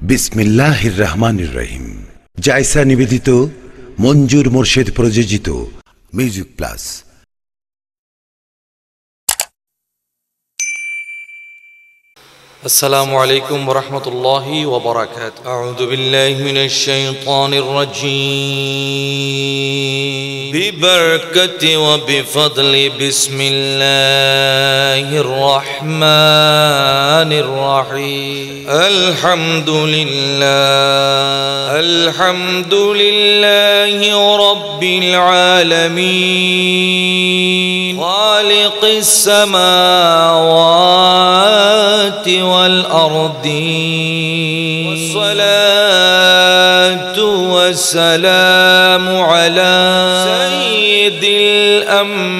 বিসমিল্লাহির রহমানির রহিম। জায়সা নিবেদিত, মঞ্জুর মোর্শেদ প্রযোজিত মিউজিক প্লাস। السلام عليكم ورحمة الله وبركاته. أعوذ بالله من الشيطان الرجيم ببركة وبفضل بسم الله الرحمن الرحيم. الحمد لله رب العالمين خالق السماوات والأرضين، والصلاة والسلام على سيد الأنبياء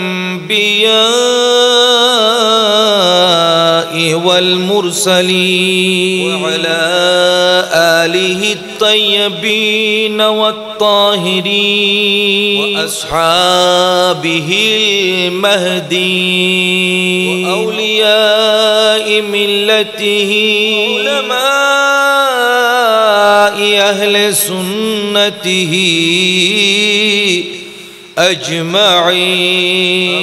والمرسلين وعلى آله الطيبين والطاهرين وأصحابه المهديين وأولياء ملته علماء أهل سنته أجمعين.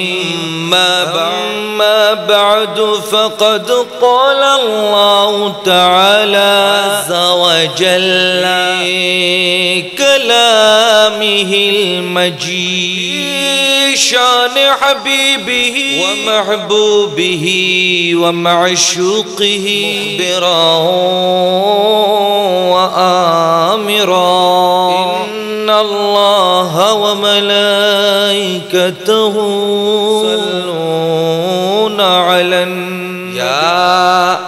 ما بعد فقد قال الله تعالى عز وجل كلامه المجيد شان حبيبه ومحبوبه ومعشوقه مخبرا وآمرا إن الله وملائكته يصلون على النبي يا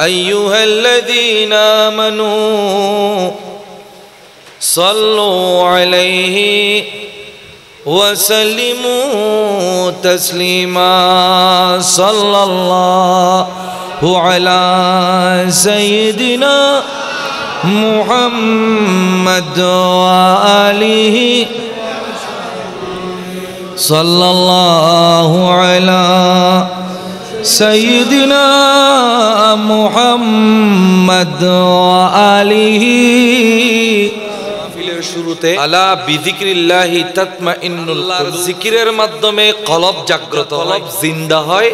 أيها الذين آمنوا صلوا عليه وسلموا تسليما. صلى الله على سيدنا محمد وآله صلى الله على سيدنا محمد وآله. শুরুতে আলা বিযিকরিল্লাহি তাতমাইন্নুল কুলুব, জিকিরের মাধ্যমে কলব জাগ্রত, কলব জিন্দা হয়।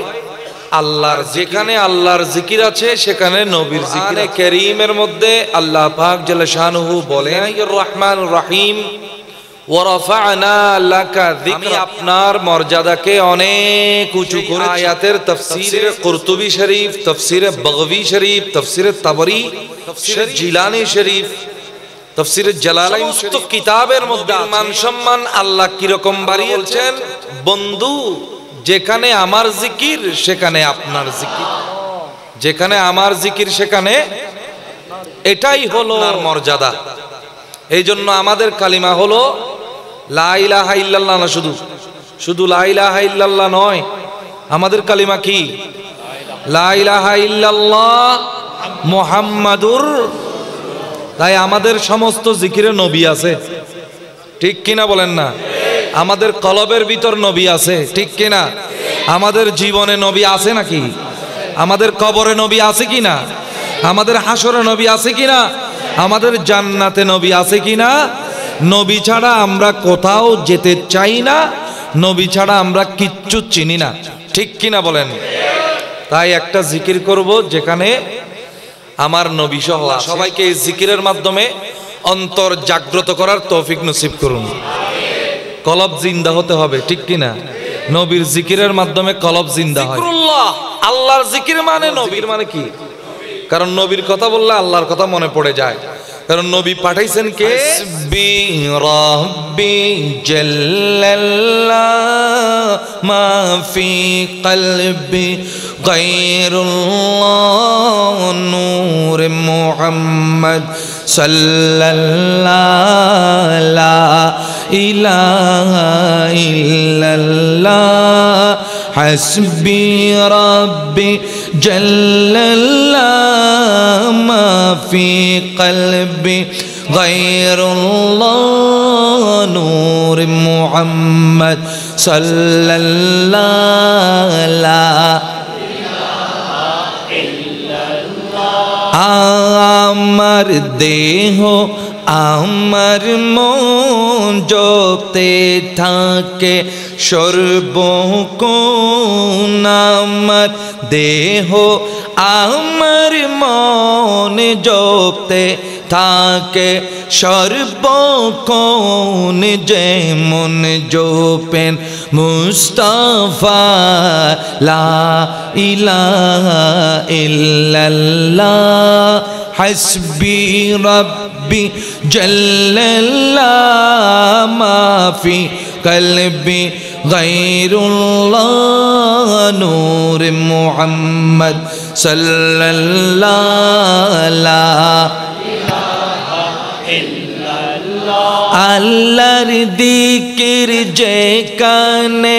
আল্লাহর যেখানে আল্লাহর জিকির আছে সেখানে নবীর জিকির। কারীমের মধ্যে আল্লাহ পাক জাল্লা শানুহু বলেন রহমানুর রহিম ওয়া রাফা'না লাকা যিকরা, আমি আপনার মর্যাদাকে অনেক উঁচু করেছি। আয়াতের তাফসীরে কুরতুবী শরীফ, তাফসীরে বগভী শরীফ, তাফসীরে তাবরী, তাফসীরে জিলানী শরীফ, তাফসীরে জালালাইন, সমস্ত কিতাবের মধ্যে মান সম্মান আল্লাহ কি রকম বাড়িয়েছেন। বন্ধু, যেখানে আমার জিকির সেখানে আপনার জিকির, যেখানে আমার জিকির সেখানে, এটাই হলো মর্যাদা। এই জন্য আমাদের কালিমা হলো লা ইলাহা ইল্লাল্লাহ না, শুধু লা ইলাহা ইল্লাল্লাহ নয়, আমাদের কালিমা কি লা ইলাহা ইল্লাল্লাহ মুহাম্মাদুর। তাই আমাদের সমস্ত জিকিরে নবী আছে, ঠিক কিনা বলেন না? আমাদের কলবের ভিতর নবী আছে, ঠিক কিনা? আমাদের জীবনে নবী আছে নাকি? আমাদের কবরে নবী আছে কিনা? আমাদের হাসরে নবী আছে কিনা? আমাদের জান্নাতে নবী আছে কিনা? নবী ছাড়া আমরা কোথাও যেতে চাই না, নবী ছাড়া আমরা কিচ্ছু চিনি না, ঠিক কিনা বলেন? তাই একটা জিকির করব যেখানে আমার নবী সহ। সবাইকে এই জিকিরের মাধ্যমে অন্তর জাগ্রত করার তৌফিক নসিব করুন। কলব জিন্দা হতে হবে, ঠিক কিনা? নবীর জিকিরের মাধ্যমে কলব জিন্দা হয়। জিকরুল্লাহ, আল্লাহর জিকির মানে নবীর মানে কি? কারণ নবীর কথা বললে আল্লাহর কথা মনে পড়ে যায়, কারণ নবী পাঠাইছেন কে? হাসবি রাব্বি জাল্লাল্লাহ মা ফি কলবি গায়রুল্লাহ নূর মুহাম্মদ সাল্লাল্লাহু লা ইলাহা ইল্লাল্লাহ হাসবি রাব্বি জাল্লাল্লাহ মা ফি কলবি গায়রুল্লাহ নূর মুহাম্মদ সাল্লাল্লাহু আমার দেহ আমার মন জপতে থাকে সর্বক্ষণ আমার দেহ আমার মন জপতে থাকে সর্বক্ষণ যেমন জপেন মুস্তাফা লা ইলাহা ইল্লাল্লাহ হাসবি রব্বি জাল্লাল্লাহ মাফি কলবি গায়রুল্লাহ নূর মুহাম্মদ সাল্লাল্লাহ আল্লাহর দিকির যেখানে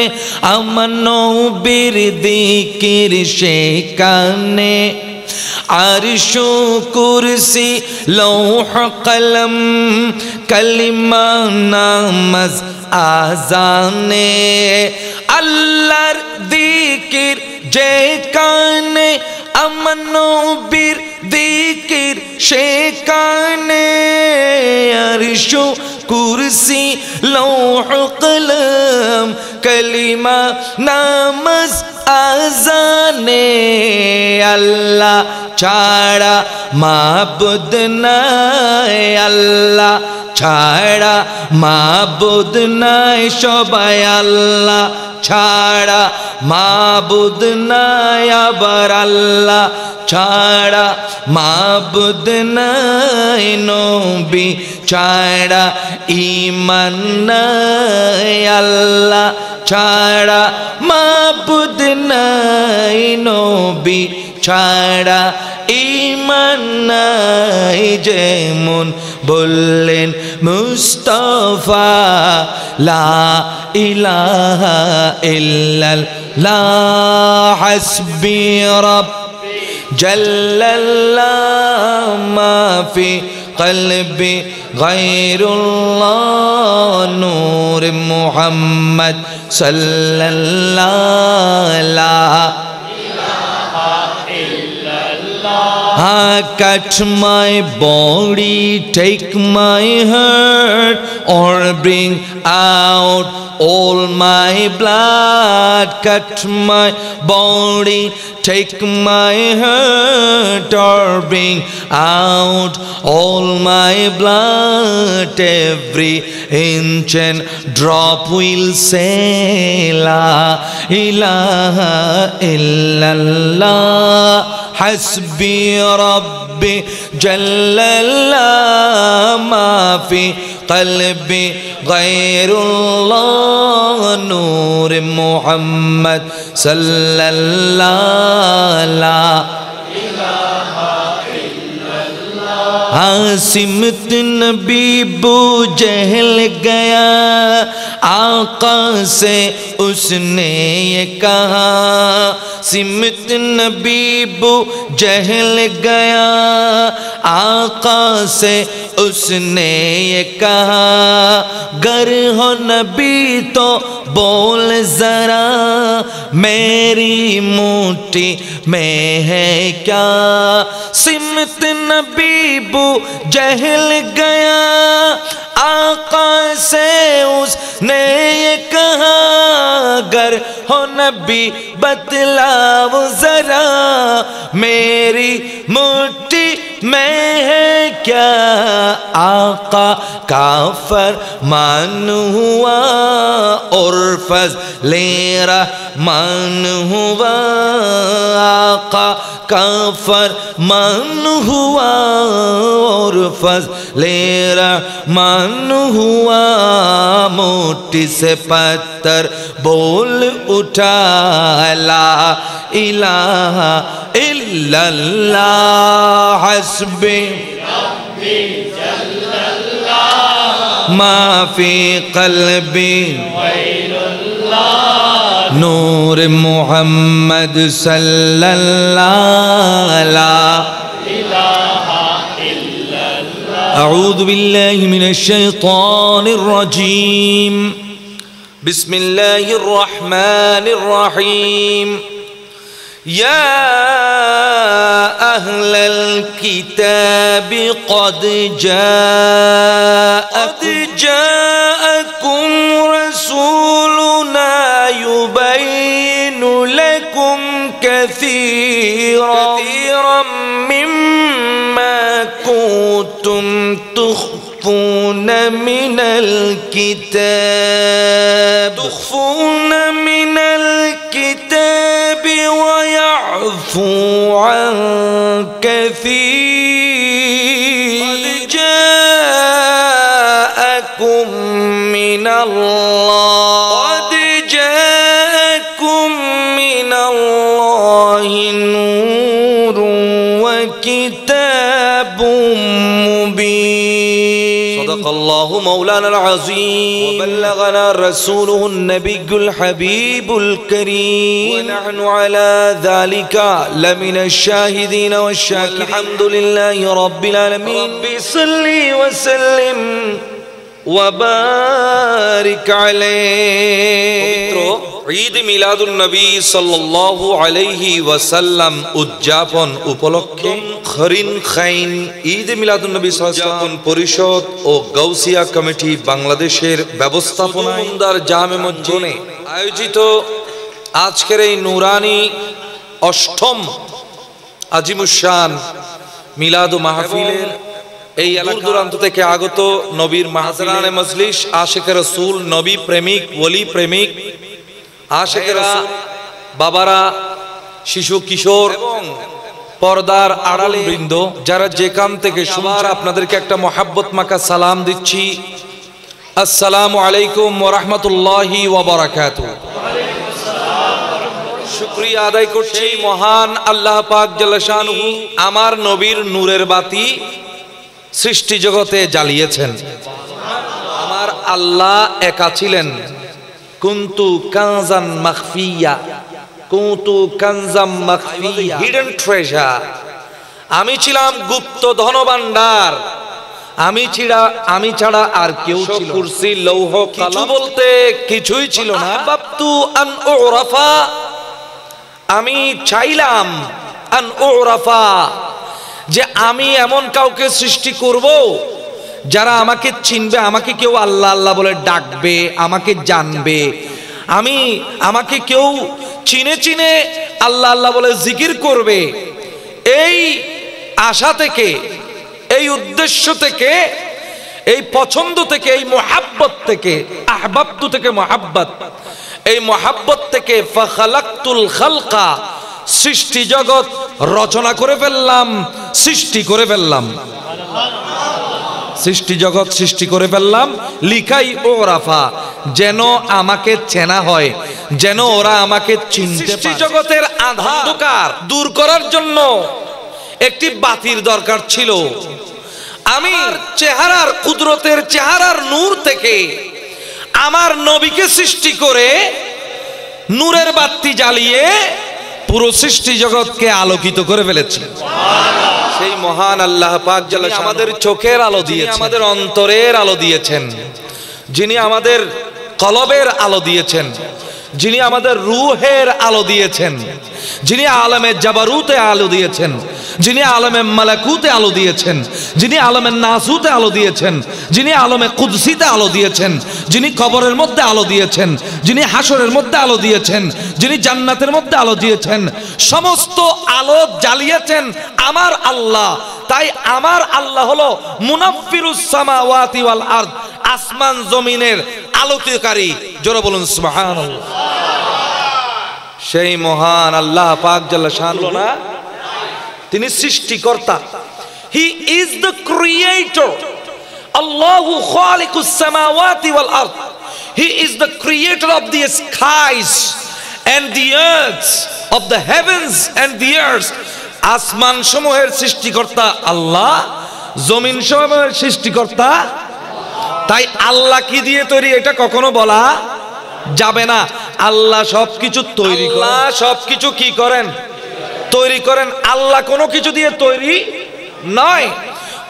আমার নবীর দিকির সেখানে আরশ কুরসি লৌহ কলম কালিমা নামাজ আজানে আল্লাহর দিকির যেখানে আমার নবীর দিকির সেখানে আরশ কুরসি লৌহ কলম কালিমা নামাজ আজানে আল্লাহ ছাড়া মাবুদ নাই আল্লাহ ছাড়া মাবুদ নাই সবাই আল্লাহ ছাড়া মাবুদ নাই আবার আল্লাহ ছাড়া মাবুদ নাই নবী ছাড়া ঈমান নাই আল্লাহ ছাড়া মাবুদ নাই নবী ছাড়া ঈমান নাই যেমন বললেন মুস্তাফা লা ইলাহা ইল্লাল্লাহ হাসবি রব্বি জাল্লাল্লাহ মাফি কলবি গায়রুল্লাহ নূর Muhammad সাল্লাল্লাহ cut my body, take my heart, or bring out all my blood. Cut my body, take my heart, or bring out all my blood. Every inch and drop will say La ilaha illallah hasbi rabbi jallallah ma fi qalbi ghayrullah nur muhammad sallallahu la ilaha illallah सिमत नबी बू जहल गया आका से उसने ये कहा सिमत नबी बू जहल गया आका से उसने ये कहा गर हो नबी तो बोल जरा मेरी मुट्ठी में है क्या सिमत नबी बू जहल गया आका से उसने ये कहा गर हो नबी बतलाओ जरा मेरी मुट्ठी में है क्या आका का फरमान हुआ और फज़ले रहमान हुआ आका का फरमान हुआ और फज़ले रहमान हुआ मुट्ठी से पत्थर बोल उठा ला इलाहा इल्लल्लाह हस्बी रब्बी जल्लल्लाह मा फी क़ल्बी गैरुल्लाह नूर मुहम्मद सल्लल्लाहु ला इलाहा इल्लल्लाह अऊज़ु बिल्लाहि मिनश शैतानिर रजीम बिस्मिल्लाहिर रहमानिर रहीम يا أهل الكتاب قد جاءكم رسولنا يبين لكم كثيرا مما كنتم تخفون من الكتاب ويعفو عن كثير قد جاءكم من الله نور وكتاب مبين صدق الله مولانا العظيم وبلغنا رسوله النبي الحبيب الكريم ونحن على ذلك لمن الشاهدين والشاكرين الحمد لله رب العالمين رب صل وسلم وبارك عليه ঈদ মিলাদুন নবী সাল্লাল্লাহু আলাইহি ওয়াসাল্লাম উদযাপন উপলক্ষে খরিন খাইন ঈদ মিলাদুন নবী সাল্লাল্লাহু আলাইহি পরিষদ ও গাউসিয়া কমিটি বাংলাদেশের ব্যবস্থাপনায় জামে মসজিদে আয়োজিত আজকের এই নুরানি অষ্টম আজিমুশান মিলাদ ও মাহফিলের এই দূর দূরান্ত থেকে আগত নবীর মাহফিলানে মজলিস আশিক রাসূল নবী প্রেমিক ওলি প্রেমিক আশিক রাসূল বাবারা শিশু কিশোর এবং পর্দার আড়ালে বৃন্দ যারা যেখান থেকে সবার আপনাদেরকে একটা মহব্বত মাখা সালাম দিচ্ছি আসসালামু আলাইকুম ওয়া রাহমাতুল্লাহি ওয়া বারাকাতুহু শুকরিয়া আদায় করছি মহান আল্লাহ পাক জাল্লা শানুহু আমার নবীর নূরের বাতি সৃষ্টি জগতে জ্বালিয়েছেন আমার আল্লাহ একা ছিলেন কুনতু কানজান মাখফিয়া হিডেন ট্রেজার আমি ছিলাম গুপ্ত ধনভাণ্ডার আমি ছাড়া আর কেউ ছিল কুরসি লৌহ কলম বলতে কিছুই ছিল না আহবাবতু আন উরাফা আমি চাইলাম আন উরাফা যে আমি এমন কাউকে সৃষ্টি করব যারা আমাকে চিনবে আমাকে কেউ আল্লাহ আল্লাহ বলে ডাকবে আমাকে জানবে আমাকে কেউ চিনে চিনে আল্লাহ আল্লাহ বলে জিকির করবে এই আশা থেকে এই উদ্দেশ্য থেকে এই পছন্দ থেকে এই মুহাব্বত থেকে আহবাবতু থেকে মুহাব্বত এই মুহাব্বত থেকে ফাখালাকতুল খালকা সৃষ্টি জগৎ রচনা করে ফেললাম সৃষ্টি করে ফেললাম সৃষ্টি জগৎ সৃষ্টি করে ফেললাম লিখাই ওরাফা যেন আমাকে চেনা হয় যেন ওরা আমাকে চিনতে পারে সৃষ্টি জগতের অন্ধকার দূর করার জন্য একটি বাতির দরকার ছিল আমি চেহারার কুদরতের চেহারার নূর থেকে আমার নবীকে সৃষ্টি করে নূরের বাতি জ্বালিয়ে পুরো সৃষ্টি জগৎকে আলোকিত করে ফেলেছি সেই মহান আল্লাহ পাক জাল্লা আমাদের চোখের আলো দিয়েছেন আমাদের অন্তরের আলো দিয়েছেন যিনি আমাদের কলবের আলো দিয়েছেন যিনি আমাদের রূহের আলো দিয়েছেন যিনি আলমে জাবারুতে আলো দিয়েছেন যিনি আলমে মালাকুতে আলো দিয়েছেন যিনি আলমে নাসুতে আলো দিয়েছেন যিনি আলমে কুদসিতে আলো দিয়েছেন যিনি কবরের মধ্যে আলো দিয়েছেন যিনি হাসরের মধ্যে আলো দিয়েছেন যিনি জান্নাতের মধ্যে আলো দিয়েছেন সমস্ত আলো জ্বালিয়েছেন আমার আল্লাহ তাই আমার আল্লাহ হলো মুনাফফিরুস সামাওয়াতি ওয়াল আরদ আসমান জমিনের আলোককারী জোরে বলুন সুবহানাল্লাহ সেই মহান আল্লাহ পাক জাল্লা শানুহু না তিনি সৃষ্টিকর্তা হি ইজ দ্য ক্রিয়েটর আল্লাহু খালিকুস সামাওয়াতি ওয়াল আরদ he is the creator of the skies and the earth of the heavens and the earth আসমান সমূহের সৃষ্টিকর্তা আল্লাহ জমিন সমূহের সৃষ্টিকর্তা তাই আল্লাহ কি দিয়ে তৈরি এটা কখনো বলা যাবে না আল্লাহ সবকিছু তৈরি করেন আল্লাহ সবকিছু কি করেন তৈরি করেন আল্লাহ কোনো কিছু দিয়ে তৈরি নয়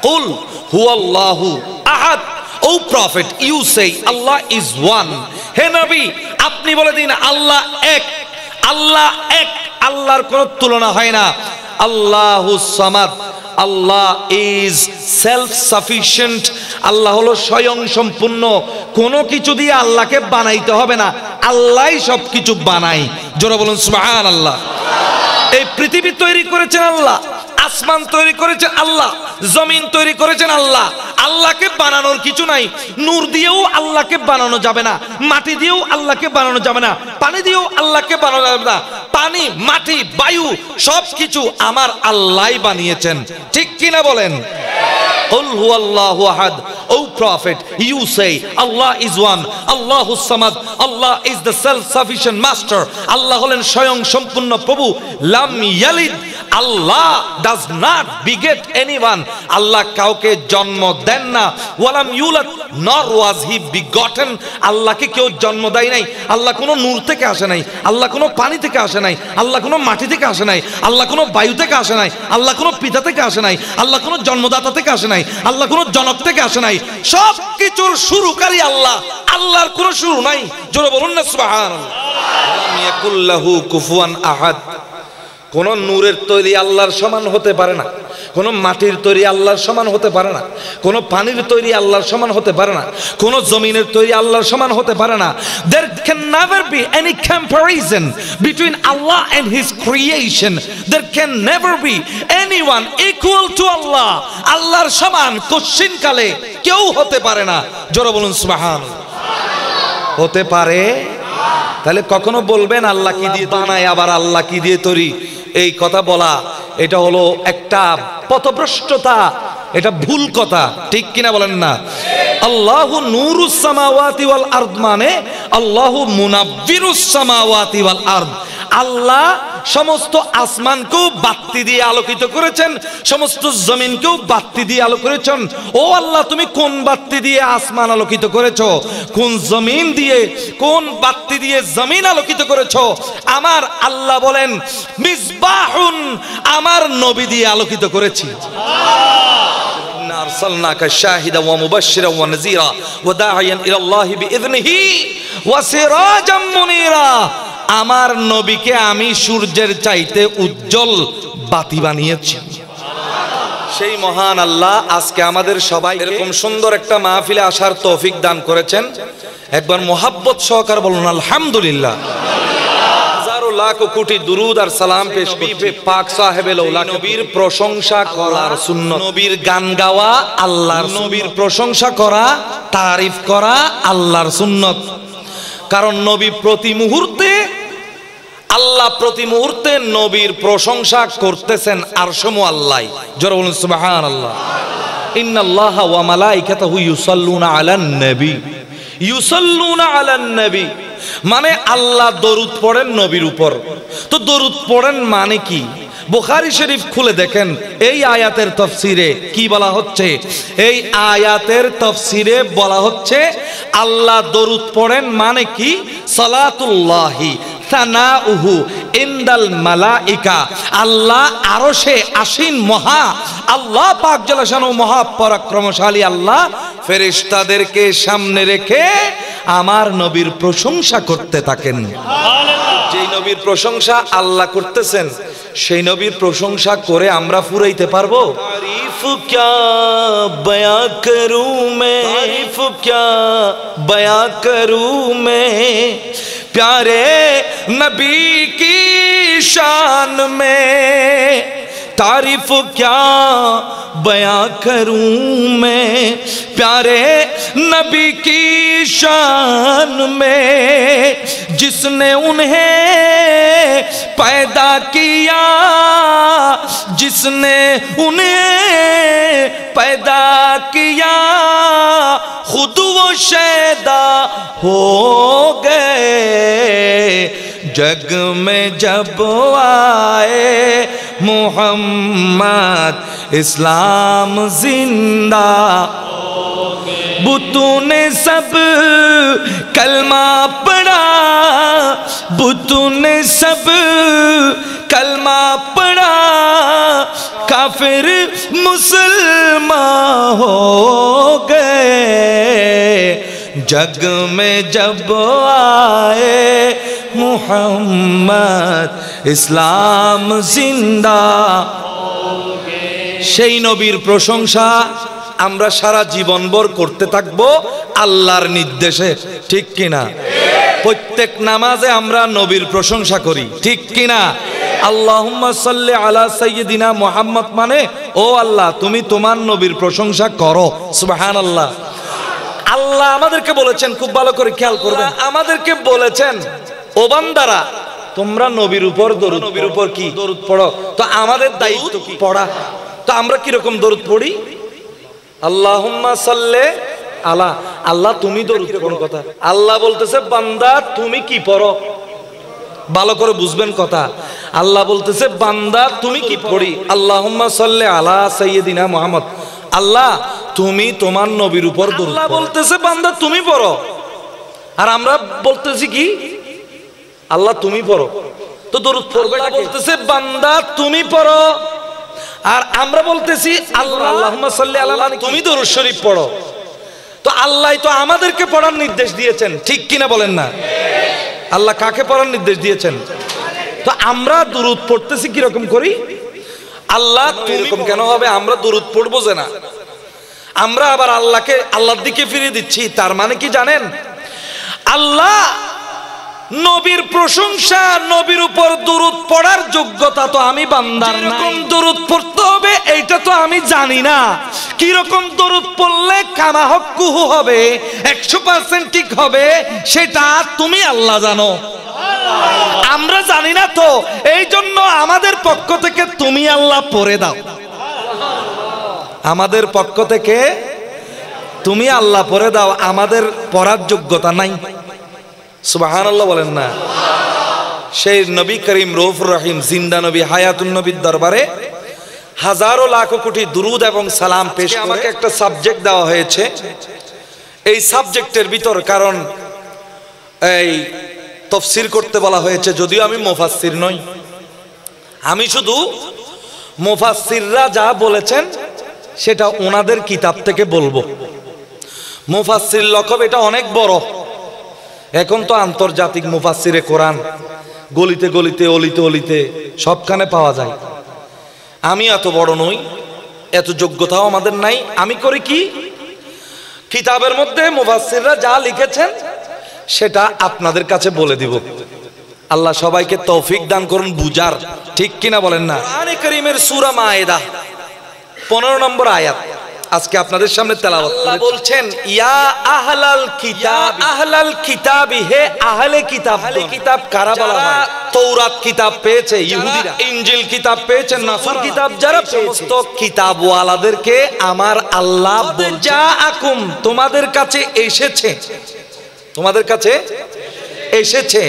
কুল হুয়াল্লাহু আহাদ ও prophet you say Allah is one হে নবী আপনি বলে দিন আল্লাহ এক আল্লাহ এক আল্লাহর কোনো তুলনা হয় না। আল্লাহুস সামাদ, আল্লাহ ইজ সেলফ সাফিশিয়েন্ট, আল্লাহ হলো স্বয়ং সম্পূর্ণ। কোনো কিছু দিয়ে আল্লাহকে বানাইতে হবে না, আল্লাহই সব কিছু বানায়। জোরে বলুন সুবহানাল্লাহ। এই পৃথিবী তৈরি করেছেন আল্লাহ, আসমান তৈরি করেছেন আল্লাহ, জমিন তৈরি করেছেন আল্লাহ। আল্লাহকে বানানোর কিছু নাই। নূর দিয়েও আল্লাহকে বানানো যাবে না, মাটি দিয়েও আল্লাহকে বানানো যাবে না, পানি দিয়েও আল্লাহকে বানানো যাবে না। পানি, মাটি, বায়ু সবকিছু আমার আল্লাহই বানিয়েছেন, ঠিক কিনা বলেন? قل هو الله احد. O prophet, you say Allah is one, Allahus samad, Allah is the self-sufficient master. Allah হলেন স্বয়ং সম্পূর্ণ প্রভু। লাম ইয়ালিদ, Allah does not beget anyone. আল্লাহ কাউকে জন্ম দেন না। ওয়ালাম ইউলাদ, nor was he begotten. আল্লাহকে কেউ জন্ম দেয় নাই। আল্লাহ কোনো নূর থেকে আসে নাই, আল্লাহ কোনো পানি থেকে আসে নাই, আল্লাহ কোনো মাটি থেকে আসে নাই, আল্লাহ কোনো বায়ু থেকে আসে নাই, আল্লাহ কোনো পিতা থেকে আসে নাই, আল্লাহ কোনো জন্মদাতা থেকে আসে নাই, আল্লাহ কোনো জনক থেকে আসে নাই। সব কিছুর শুরুকারী আল্লাহ, আল্লাহর কোনো শুরু নাই। জোরে বলুন না সুবহানাল্লাহ। লাম ইয়াকুল লাহু কুফুয়ান আহাদ। কোন নূরের তৈরি আল্লাহর সমান হতে পারে না, কোন মাটির তৈরি আল্লাহর সমান হতে পারে না, কোন পানির তৈরি আল্লাহর সমান হতে পারে না, কোন জমিনের তৈরি আল্লাহর সমান হতে পারে না। There can never be any comparison between Allah and his creation. There can never be anyone equal to Allah. আল্লাহর সমান কোশ্চিনকালে কেউ হতে পারে না। জোরে বলুন সুবহানাল্লাহ। হতে পারে? তাহলে কখনো বলবেন আল্লাহ কি দিয়ে বানায়, আবার আল্লাহ কি দিয়ে তৈরি, এই কথা বলা এটা হলো একটা পথভ্রষ্টতা, এটা ভুল কথা, ঠিক কিনা বলেন না? আল্লাহু নূরুস সামাওয়াতি ওয়াল আরদ, মানে আল্লাহু মুনাব্বিরুস সামাওয়াতি ওয়াল আরদ। আল্লাহ সমস্ত আসমানকেও বাতি দিয়ে আলোকিত করেছেন, সমস্ত জমিনকেও বাতি দিয়ে আলো করেছেন। ও আল্লাহ, তুমি কোন বাতি দিয়ে আসমান আলোকিত করেছো, কোন জমিন দিয়ে, কোন বাতি দিয়ে জমিন আলোকিত করেছো? আমার আল্লাহ বলেন মিসবাহুন, আমার নবী দিয়ে আলোকিত করেছি। আরসালনাকা শাহিদান ওয়া মুবাশশিরান ওয়া নাযীরা ওয়া দাঈয়ান ইলাল্লাহি বিইذনিহি ওয়া সিরাজাম মুনীরা। আমার নবীকে আমি সূর্যের চাইতে উজ্জ্বল বাতি বানিয়েছি। সেই মহান আল্লাহ আজকে আমাদের সবাই এরকম সুন্দর একটা মাহফিলে আসার তৌফিক দান করেছেন। একবার মোহাব্বত সহকারে বলুন আলহামদুলিল্লাহ। হাজারো লাখ কোটি দুরুদ আর সালাম পেশ করছি পাক সাহেবে লৌলা নবীর প্রশংসা করার সুন্নাত। নবীর গান গাওয়া আল্লাহর, নবীর প্রশংসা করা, তারিফ করা আল্লাহর সুন্নাত। কারণ নবী প্রতি মুহূর্তে, আল্লাহ প্রতি মুহূর্তে নবীর প্রশংসা করতেছেন আরশমু আল্লাহ। জোরে বলুন সুবহানাল্লাহ। ইন্নাল্লাহা ওয়া মালাইকাতাহু ইউসাল্লুনা আলান নবী, ইউসাল্লুনা আলান নবী মানে আল্লাহ দরুদ পড়েন নবীর উপর। তো দরুদ পড়েন মানে কি? বুখারী শরীফ খুলে দেখেন, এই আয়াতের তাফসিরে কি বলা হচ্ছে? এই আয়াতের তাফসিরে বলা হচ্ছে আল্লাহ দরুদ পড়েন মানে কি? সালাতুল্লাহি সানাউহু ইনদাল মালাইকা। আল্লাহ আরশে আসীন মহা আল্লাহ পাক জাল্লা শানহু মহা পরাক্রমশালী আল্লাহ ফেরেশতাদেরকে সামনে রেখে আমার নবীর প্রশংসা করতে থাকেন। যেই নবীর প্রশংসা আল্লাহ করতেছেন, সেই নবীর প্রশংসা করে আমরা ফুরাইতে পারবো? তারিফ ক্যা বয়া করু মে, তারিফ ক্যা বয়া করু মে, प्यारे नबी की शान में तारीफ क्या बयां करूं मैं, प्यारे नबी की शान में जिसने उन्हें पैदा किया, जिसने उन्हें पैदा किया खुद वो शैदा हो गए, जग में जब आए मोहम्मद इस्लाम जिंदा, बुतों ने सब कलमा पढ़ा, बुतों ने सब कलमा पढ़ा, काफिर मुसलमान हो गए, जग में जब आए মুহাম্মদ ইসলাম জিন্দা। সেই নবীর প্রশংসা আমরা সারা জীবনভর করতে থাকবো আল্লাহর নির্দেশে, ঠিক কিনা? প্রত্যেক নামাজে আমরা নবীর প্রশংসা করি, ঠিক কিনা? আল্লাহুম্মা সাল্লি আলা সাইয়্যিদিনা মুহাম্মদ মানে ও আল্লাহ তুমি তোমার নবীর প্রশংসা করো, সুবহানাল্লাহ। আল্লাহ আমাদেরকে বলেছেন, খুব ভালো করে খেয়াল করবেন, আমাদেরকে বলেছেন ও বান্দারা তোমরা নবীর উপর দরুদ, নবীর উপর কি দরুদ পড়ো। তো আমাদের দায়িত্ব কি পড়া। তো আমরা কি রকম দরুদ পড়ি? আল্লাহুম্মা সাল্লি আলা, আল্লাহ তুমি দরুদ, কোন কথা। আল্লাহ বলতেছে বান্দা তুমি কি পড়ো, ভালো করে বুঝবেন কথা। আল্লাহ বলতেছে বান্দা তুমি কি পড়ি, আল্লাহুম্মা সাল্লি আলা সাইয়্যিদিনা মুহাম্মদ, আল্লাহ তুমি তোমার নবীর উপর দরুদ। আল্লাহ বলতেছে বান্দা তুমি পড়ো, আর আমরা বলতেছি কি আল্লাহ তুমি পড়ো। তো দরুদ পড়বে না, বলতেছে বান্দা তুমি পড়ো, আর আমরা বলতেছি আল্লাহ আল্লাহুম্মা সাল্লি আলা, তুমি দরুদ শরীফ পড়ো। তো আল্লাহ তো আমাদেরকে পড়ার নির্দেশ দিয়েছেন, ঠিক কিনা বলেন না? আল্লাহ কাকে পড়ার নির্দেশ দিয়েছেন? তো আমরা দুরূদ পড়তেছি কিরকম করি? আল্লাহ এরকম কেন হবে? আমরা দুরূদ পড়বো যে না, আমরা আবার আল্লাহকে আল্লাহর দিকে ফিরিয়ে দিচ্ছি। তার মানে কি জানেন, আল্লাহ নবীর প্রশংসা, নবীর উপর দুরূদ পড়ার যোগ্যতা তো আমি বান্দার নাই। কোন দুরূদ পড়তে হবে এইটা তো আমি জানি না। কি রকম দরুদ পড়লে কামা হক্কুহু হবে, 100% ঠিক হবে, সেটা তুমি আল্লাহ জানো, আমরা জানি না। তো এই জন্য আমাদের পক্ষ থেকে তুমি আল্লাহ পড়ে দাও, আমাদের পক্ষ থেকে তুমি আল্লাহ পড়ে দাও, আমাদের পড়ার যোগ্যতা নাই। সুবহানাল্লাহ বলেন না? সেই নবী করিম রউফুর রহিম জিন্দা নবী হায়াতুন নবীর দরবারে হাজারো লাখো কোটি দুরুদ এবং সালাম পেশ করে আমাকে একটা সাবজেক্ট দেওয়া হয়েছে। এই সাবজেক্টের ভিতর, কারণ এই তাফসীর করতে বলা হয়েছে, যদিও আমি মুফাসসির নই, আমি শুধু মুফাসসিররা যা বলেছেন সেটা ওনাদের কিতাব থেকে বলবো। মুফাসসির লকব এটা অনেক বড়, এখন তো আন্তর্জাতিক মুফাসসিরে কোরআন গলিতে গলিতে অলিতে অলিতে সবখানে পাওয়া যায়। আমি এত বড় নই, এত যোগ্যতাও আমাদের নাই। আমি করি কি, কিতাবের মধ্যে মুফাসসিররা যা লিখেছেন সেটা আপনাদের কাছে বলে দিব। আল্লাহ সবাইকে তৌফিক দান করুন বুঝার, ঠিক কিনা বলেন না? কোরআনে কারীমের সূরা মায়েদা 15 নম্বর আয়াত আজকে আপনাদের সামনে তেলাওয়াত আল্লাহ বলছেন, ইয়া আহলাল কিতাব, আহলাল কিতাবি, হে আহলে কিতাব। আহলে কিতাব কারা বলা হয়? তৌরাত কিতাব পেয়েছে ইহুদিরা, ইনজিল কিতাব পেয়েছে নাসারা, কিতাব যারা সমস্ত কিতাবওয়ালাদেরকে আমার আল্লাহ যা আকুম তোমাদের কাছে এসেছে, তোমাদের কাছে এসেছে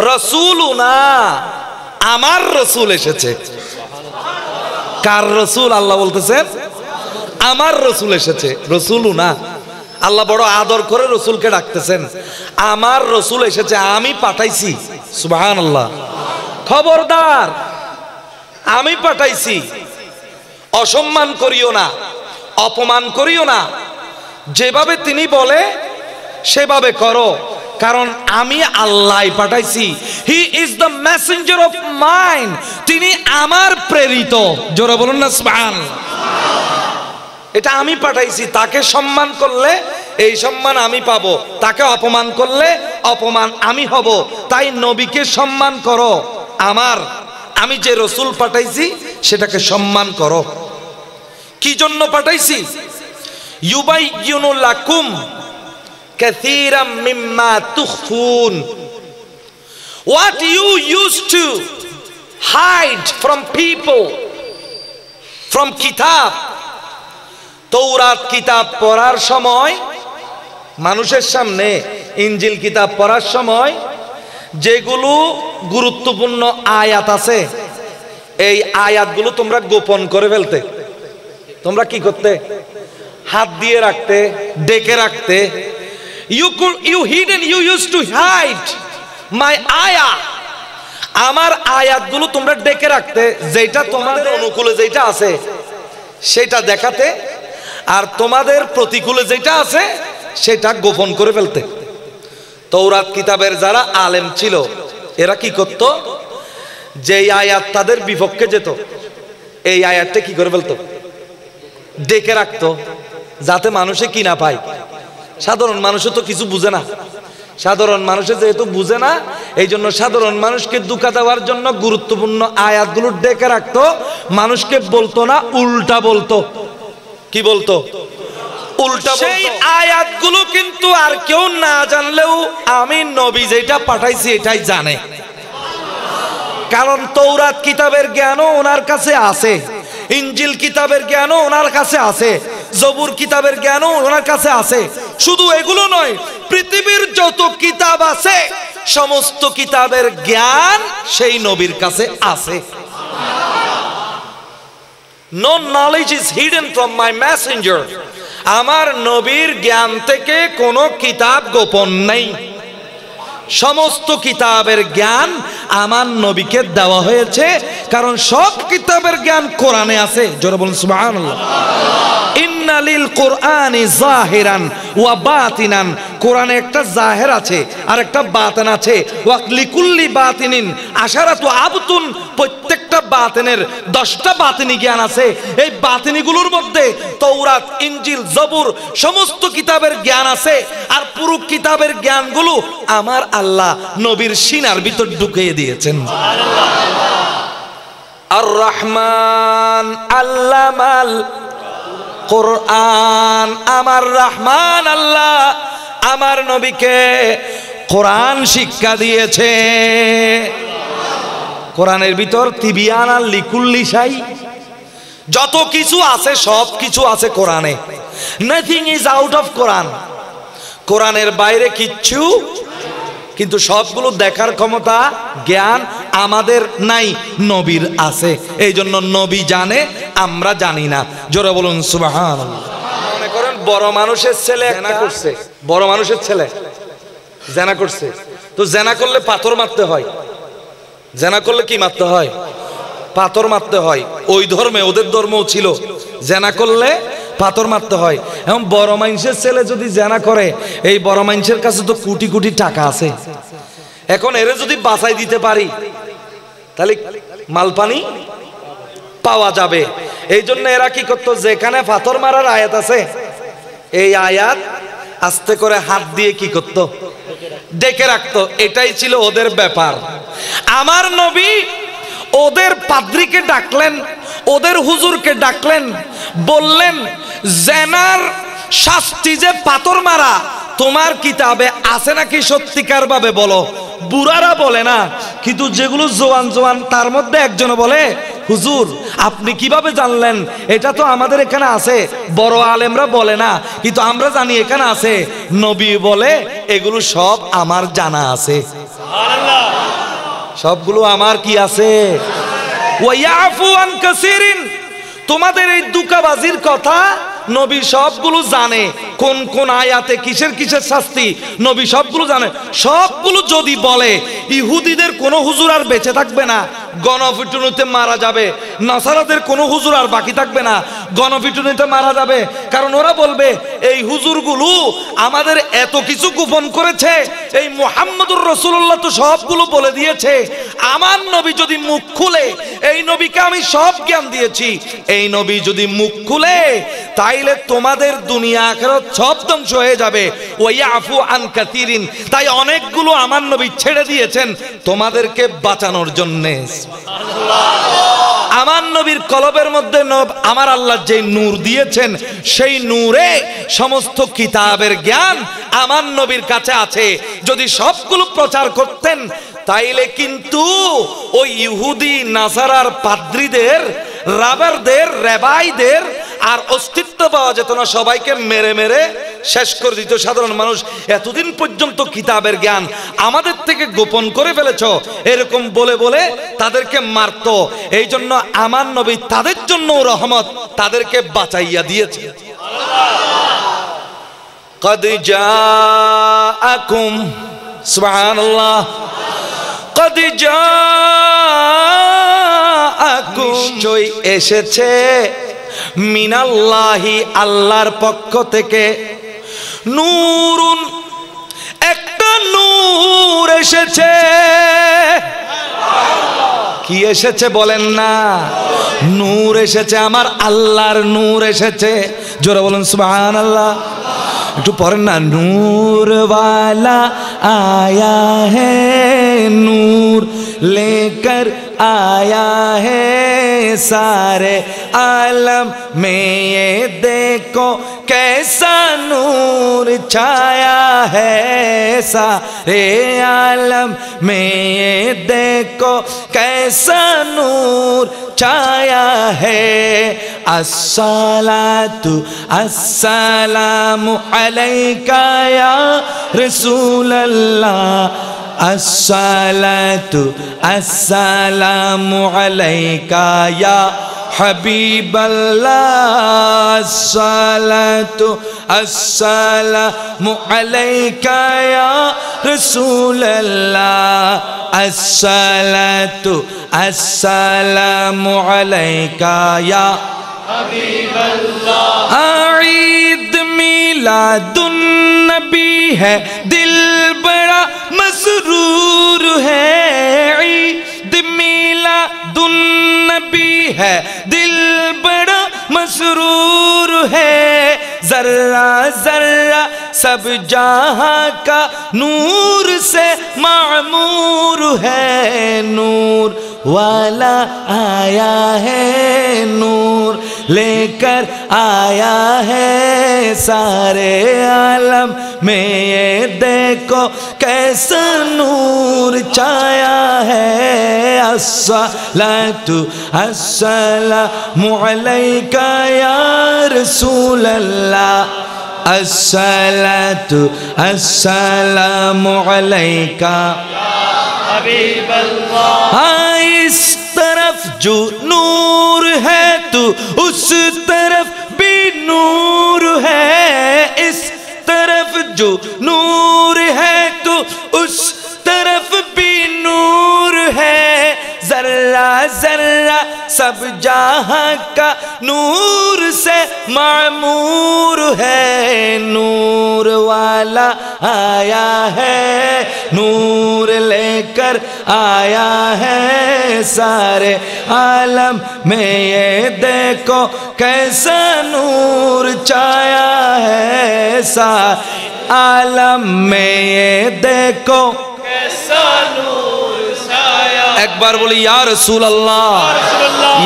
রাসূলুনা, আমার রাসূল এসেছে। কার রাসূল? আল্লাহ বলতেছেন আমার রাসূল এসেছে। রাসূলুনা, আল্লাহ বড় আদর করে রাসূলকে ডাকতেছেন, আমার রাসূল এসেছে, আমি পাঠাইছি। সুবহানাল্লাহ। খবরদার, আমি পাঠাইছি, অসম্মান করিও না, অপমান করিও না, যেভাবে তিনি বলে সেভাবে করো, কারণ আমি আল্লাহ পাঠাইছি। হি is the Messenger of mine, তিনি আমার প্রেরিত। জোরে বলুন না সুবহানাল্লাহ। এটা আমি পাঠাইছি, তাকে সম্মান করলে এই সম্মান আমি পাবো, তাকে অপমান করলে অপমান আমি হব। তাই নবীকে সম্মান করো, আমি যে রসুল পাঠাইছি সেটাকে সম্মান করো। কি জন্য পাঠাইছি? ইউবাইয়িনু লাকুম কাসীরাম মিম্মা তুখফুন, what you used to hide from people, from কিতাব। তৌরাত কিতাব পড়ার সময় মানুষের সামনে, ইনজিল কিতাব পড়ার সময় যেগুলো গুরুত্বপূর্ণ আয়াত আছে, এই আয়াতগুলো তোমরা গোপন করে ফেলতে। তোমরা কি করতে? হাত দিয়ে রাখতে, ডেকে রাখতে। you hidden, you used to hide my ayah, আমার আয়াতগুলো তোমরা ডেকে রাখতে, যেটা তোমাদের অনুকূলে যেটা আছে সেটা দেখাতে, আর তোমাদের প্রতিকূলে যেটা আছে সেটা গোপন করে ফেলতে। তৌরাত কিতাবের যারা আলেম ছিল এরা কি করত, যে আয়াত তাদের বিপক্ষে যেত এই আয়াতটা কি করে ফেলতো, ডেকে রাখতো, যাতে মানুষে কি না পায়। সাধারণ মানুষে তো কিছু বুঝে না, সাধারণ মানুষে যেহেতু বুঝে না, এই জন্য সাধারণ মানুষকে ধোঁকা দেওয়ার জন্য গুরুত্বপূর্ণ আয়াতগুলো ডেকে রাখতো, মানুষকে বলতো না, উল্টা বলতো। কি বলতো? উল্টা। সেই আয়াতগুলো কিন্তু আর কেউ না জানলেও আমি নবী যেটা পাঠাইছি এটাই জানে, কারণ তৌরাত কিতাবের জ্ঞানও ওনার কাছে আছে, ইনজিল কিতাবের জ্ঞানও ওনার কাছে আছে, জবুর কিতাবের জ্ঞানও ওনার কাছে আছে। শুধু এগুলো নয়, পৃথিবীর যত কিতাব আছে সমস্ত কিতাবের জ্ঞান সেই নবীর কাছে আছে। No knowledge is hidden from my messenger. আমার নবীর জ্ঞান থেকে কোনো কিতাব গোপন নেই, সমস্ত কিতাবের জ্ঞান আমার নবীকে দেওয়া হয়েছে, কারণ সব কিতাবের জ্ঞান কোরআনে আছে। জোরে বলুন সুবহানাল্লাহ। ইন্না লিল কুরআনি যাহিরান ওয়া বাতিনান, কোরআনে একটা জাহির আছে আর একটা বাতিন আছে। ওয়া লিকুল্লি বাতিনিন আশারাতু আবতুন, প্রত্যেকটা বাতিনের 10টা বাতিনি জ্ঞান আছে। এই বাতিনিগুলোর মধ্যে তৌরাত, ইনজিল, জবুর সমস্ত কিতাবের জ্ঞান আছে, আর পুরো কিতাবের জ্ঞানগুলো আমার আল্লাহ নবীর সিনার ভিতর ঢুকিয়ে দিয়েছেন। আর রহমান আল্লামাল কোরআন, আমার রহমান আল্লাহ আমার নবীকে কোরআন শিক্ষা দিয়েছে। কোরআনের ভিতর তিবিয়ান আর লিকুল্লি শাই, যত কিছু আছে সব কিছু আছে কোরআনে। নাথিং ইজ আউট অফ কোরআন, কোরআনের বাইরে কিচ্ছু, কিন্তু সবগুলো দেখার ক্ষমতা, জ্ঞান আমাদের নাই, নবীর আছে। এই জন্য নবী জানে, আমরা জানি না। জোরে বলুন সুবহানাল্লাহ। মনে করেন বড় মানুষের ছেলে জেনা করছে, বড় মানুষের ছেলে জেনা করছে, তো জেনা করলে পাথর মারতে হয়। জেনা করলে কি মারতে হয়? পাথর মারতে হয়। ওই ধর্মে, ওদের ধর্মও ছিল জেনা করলে পাথর মারতে হয়। এখন বড় মানুষের ছেলে যদি জেনা করে, এই বড় মানুষের কাছে তো কোটি কোটি টাকা আছে, এখন এরে যদি বাঁচাই দিতে পারি তাহলে মালপানি পাওয়া যাবে। এই জন্য এরা কি করতো, যেখানে পাথর মারার আয়াত আছে এই আয়াত আস্তে করে হাত দিয়ে কি করতো, ডেকে রাখতো। এটাই ছিল ওদের ব্যাপার। আমার নবী ওদের পাদ্রীকে ডাকলেন, ওদের হুজুরকে ডাকলেন, বললেন জেনার শাস্তি যে পাথর মারা, তোমার কিতাবে আছে নাকি সত্যিকার ভাবে বলো। বুড়ারা বলে না, কিন্তু যেগুলো জোয়ান জোয়ান তার মধ্যে একজন বলে, হুজুর আপনি কিভাবে জানলেন? এটা তো আমাদের এখানে আছে। বড় আলেমরা বলে না, কিন্তু আমরা জানি এখানে আছে। নবী বলে এগুলো সব আমার জানা আছে, সবগুলো আমার কি আছে। ওয়ায়াফু আন কাসিরিন, তোমাদের এই দুকাবাজির কথা নবী সবগুলো জানে, কোন কোন আয়াতে কিসের কিসের শাস্তি নবী সবগুলো জানে। সবগুলো যদি বলে, ইহুদিদের কোনো হুজুর আর বেঁচে থাকবে না, গণপিটুনিতে মারা যাবে। নাসারাদের কোনো হুজুর আর বাকি থাকবে না, গণপিটুনিতে মারা যাবে। কারণ ওরা বলবে এই হুজুরগুলো আমাদের এত কিছু গোপন করেছে, এই মুহাম্মদুর রাসূলুল্লাহ তো সবগুলো বলে দিয়েছে। আমার নবী যদি মুখ খুলে, এই নবীকে আমি সব জ্ঞান দিয়েছি, এই নবী যদি মুখ খুলে তাইলে তোমাদের দুনিয়া আখিরাত সব ধ্বংস হয়ে যাবে। ওয়ায়াফু আন কাসিরিন, তাই অনেকগুলো আমার নবী ছেড়ে দিয়েছেন তোমাদেরকে বাঁচানোর জন্য। আমার নবীর কলবের মধ্যে আমার আল্লাহ যে নূর দিয়েছেন, সেই নূরে সমস্ত কিতাবের জ্ঞান আমার নবীর কাছে আছে। যদি সবগুলো প্রচার করতেন তাইলে কিন্তু ওই ইহুদি নাসারার পাদ্রীদের, রাবারদের, রেবাইদের আর অস্তিত্ব পাওয়া যেত না। সবাইকে মেরে মেরে শেষ করে দিত। সাধারণ মানুষ এতদিন পর্যন্ত কিতাবের জ্ঞান আমাদের থেকে গোপন করে ফেলেছ, এরকম বলে বলে তাদেরকে মারত। এই জন্য আমার নবী তাদের জন্য রহমত, তাদেরকে বাঁচাইয়া দিয়েছে। কদ জাআকুম, সুবহানাল্লাহ, কদ জাআকুম, নিশ্চয় এসেছে, মিনাল্লাহি, আল্লাহর পক্ষ থেকে, নূরুন, একটা নূর এসেছে। কি এসেছে বলেন না? নূর এসেছে, আমার আল্লাহর নূর এসেছে। জোরে বলুন সুবহানাল্লাহ। একটু পড়েন না, নূর वाला आया है नूर लेकर आया है सारे आलम में, ये देखो कैसा नूर छाया है सारे आलम में, ये देखो कैसा नूर छाया है। अस्सलातु अस्सलामु अलैका या रसूल अल्लाह, अस्सलातु अस्सलामु अलैका या हबीब अल्लाह, अस्सलातु अस्सलामु अलैका या रसूल अल्लाह, अस्सलातु अस्सलामु अलैका या हबीब अल्लाह। ईद मिलादुन नबी है, दिल बड़ा मसरूर है। ईद मिलादुन नबी है, दिल बड़ा मसरूर है। जर्रा जर्रा सब जहां का नूर से मामूर है। नूर वाला आया है, नूर लेकर आया है सारे आलम में, ये देखो कैसा नूर छाया है। अस्सलातु अस्सलामु अलैका या रसूल अल्लाह, अस्सलातु अस्सलामु अलैका हबीब अल्लाह। इस तरफ जो नूर है तो उस तरफ भी नूर है। इस तरफ जो नूर है तो उस तरफ भी नूर है। जर्रा जर्रा सब जहां का नूर से मामूर है। नूर वाला आया है, नूर लेकर आया है सारे आलम में, ये देखो कैसा नूर छाया है सारे आलम में, ये देखो कैसा नूर छाया। एक बार बोली या रसूल अल्लाह,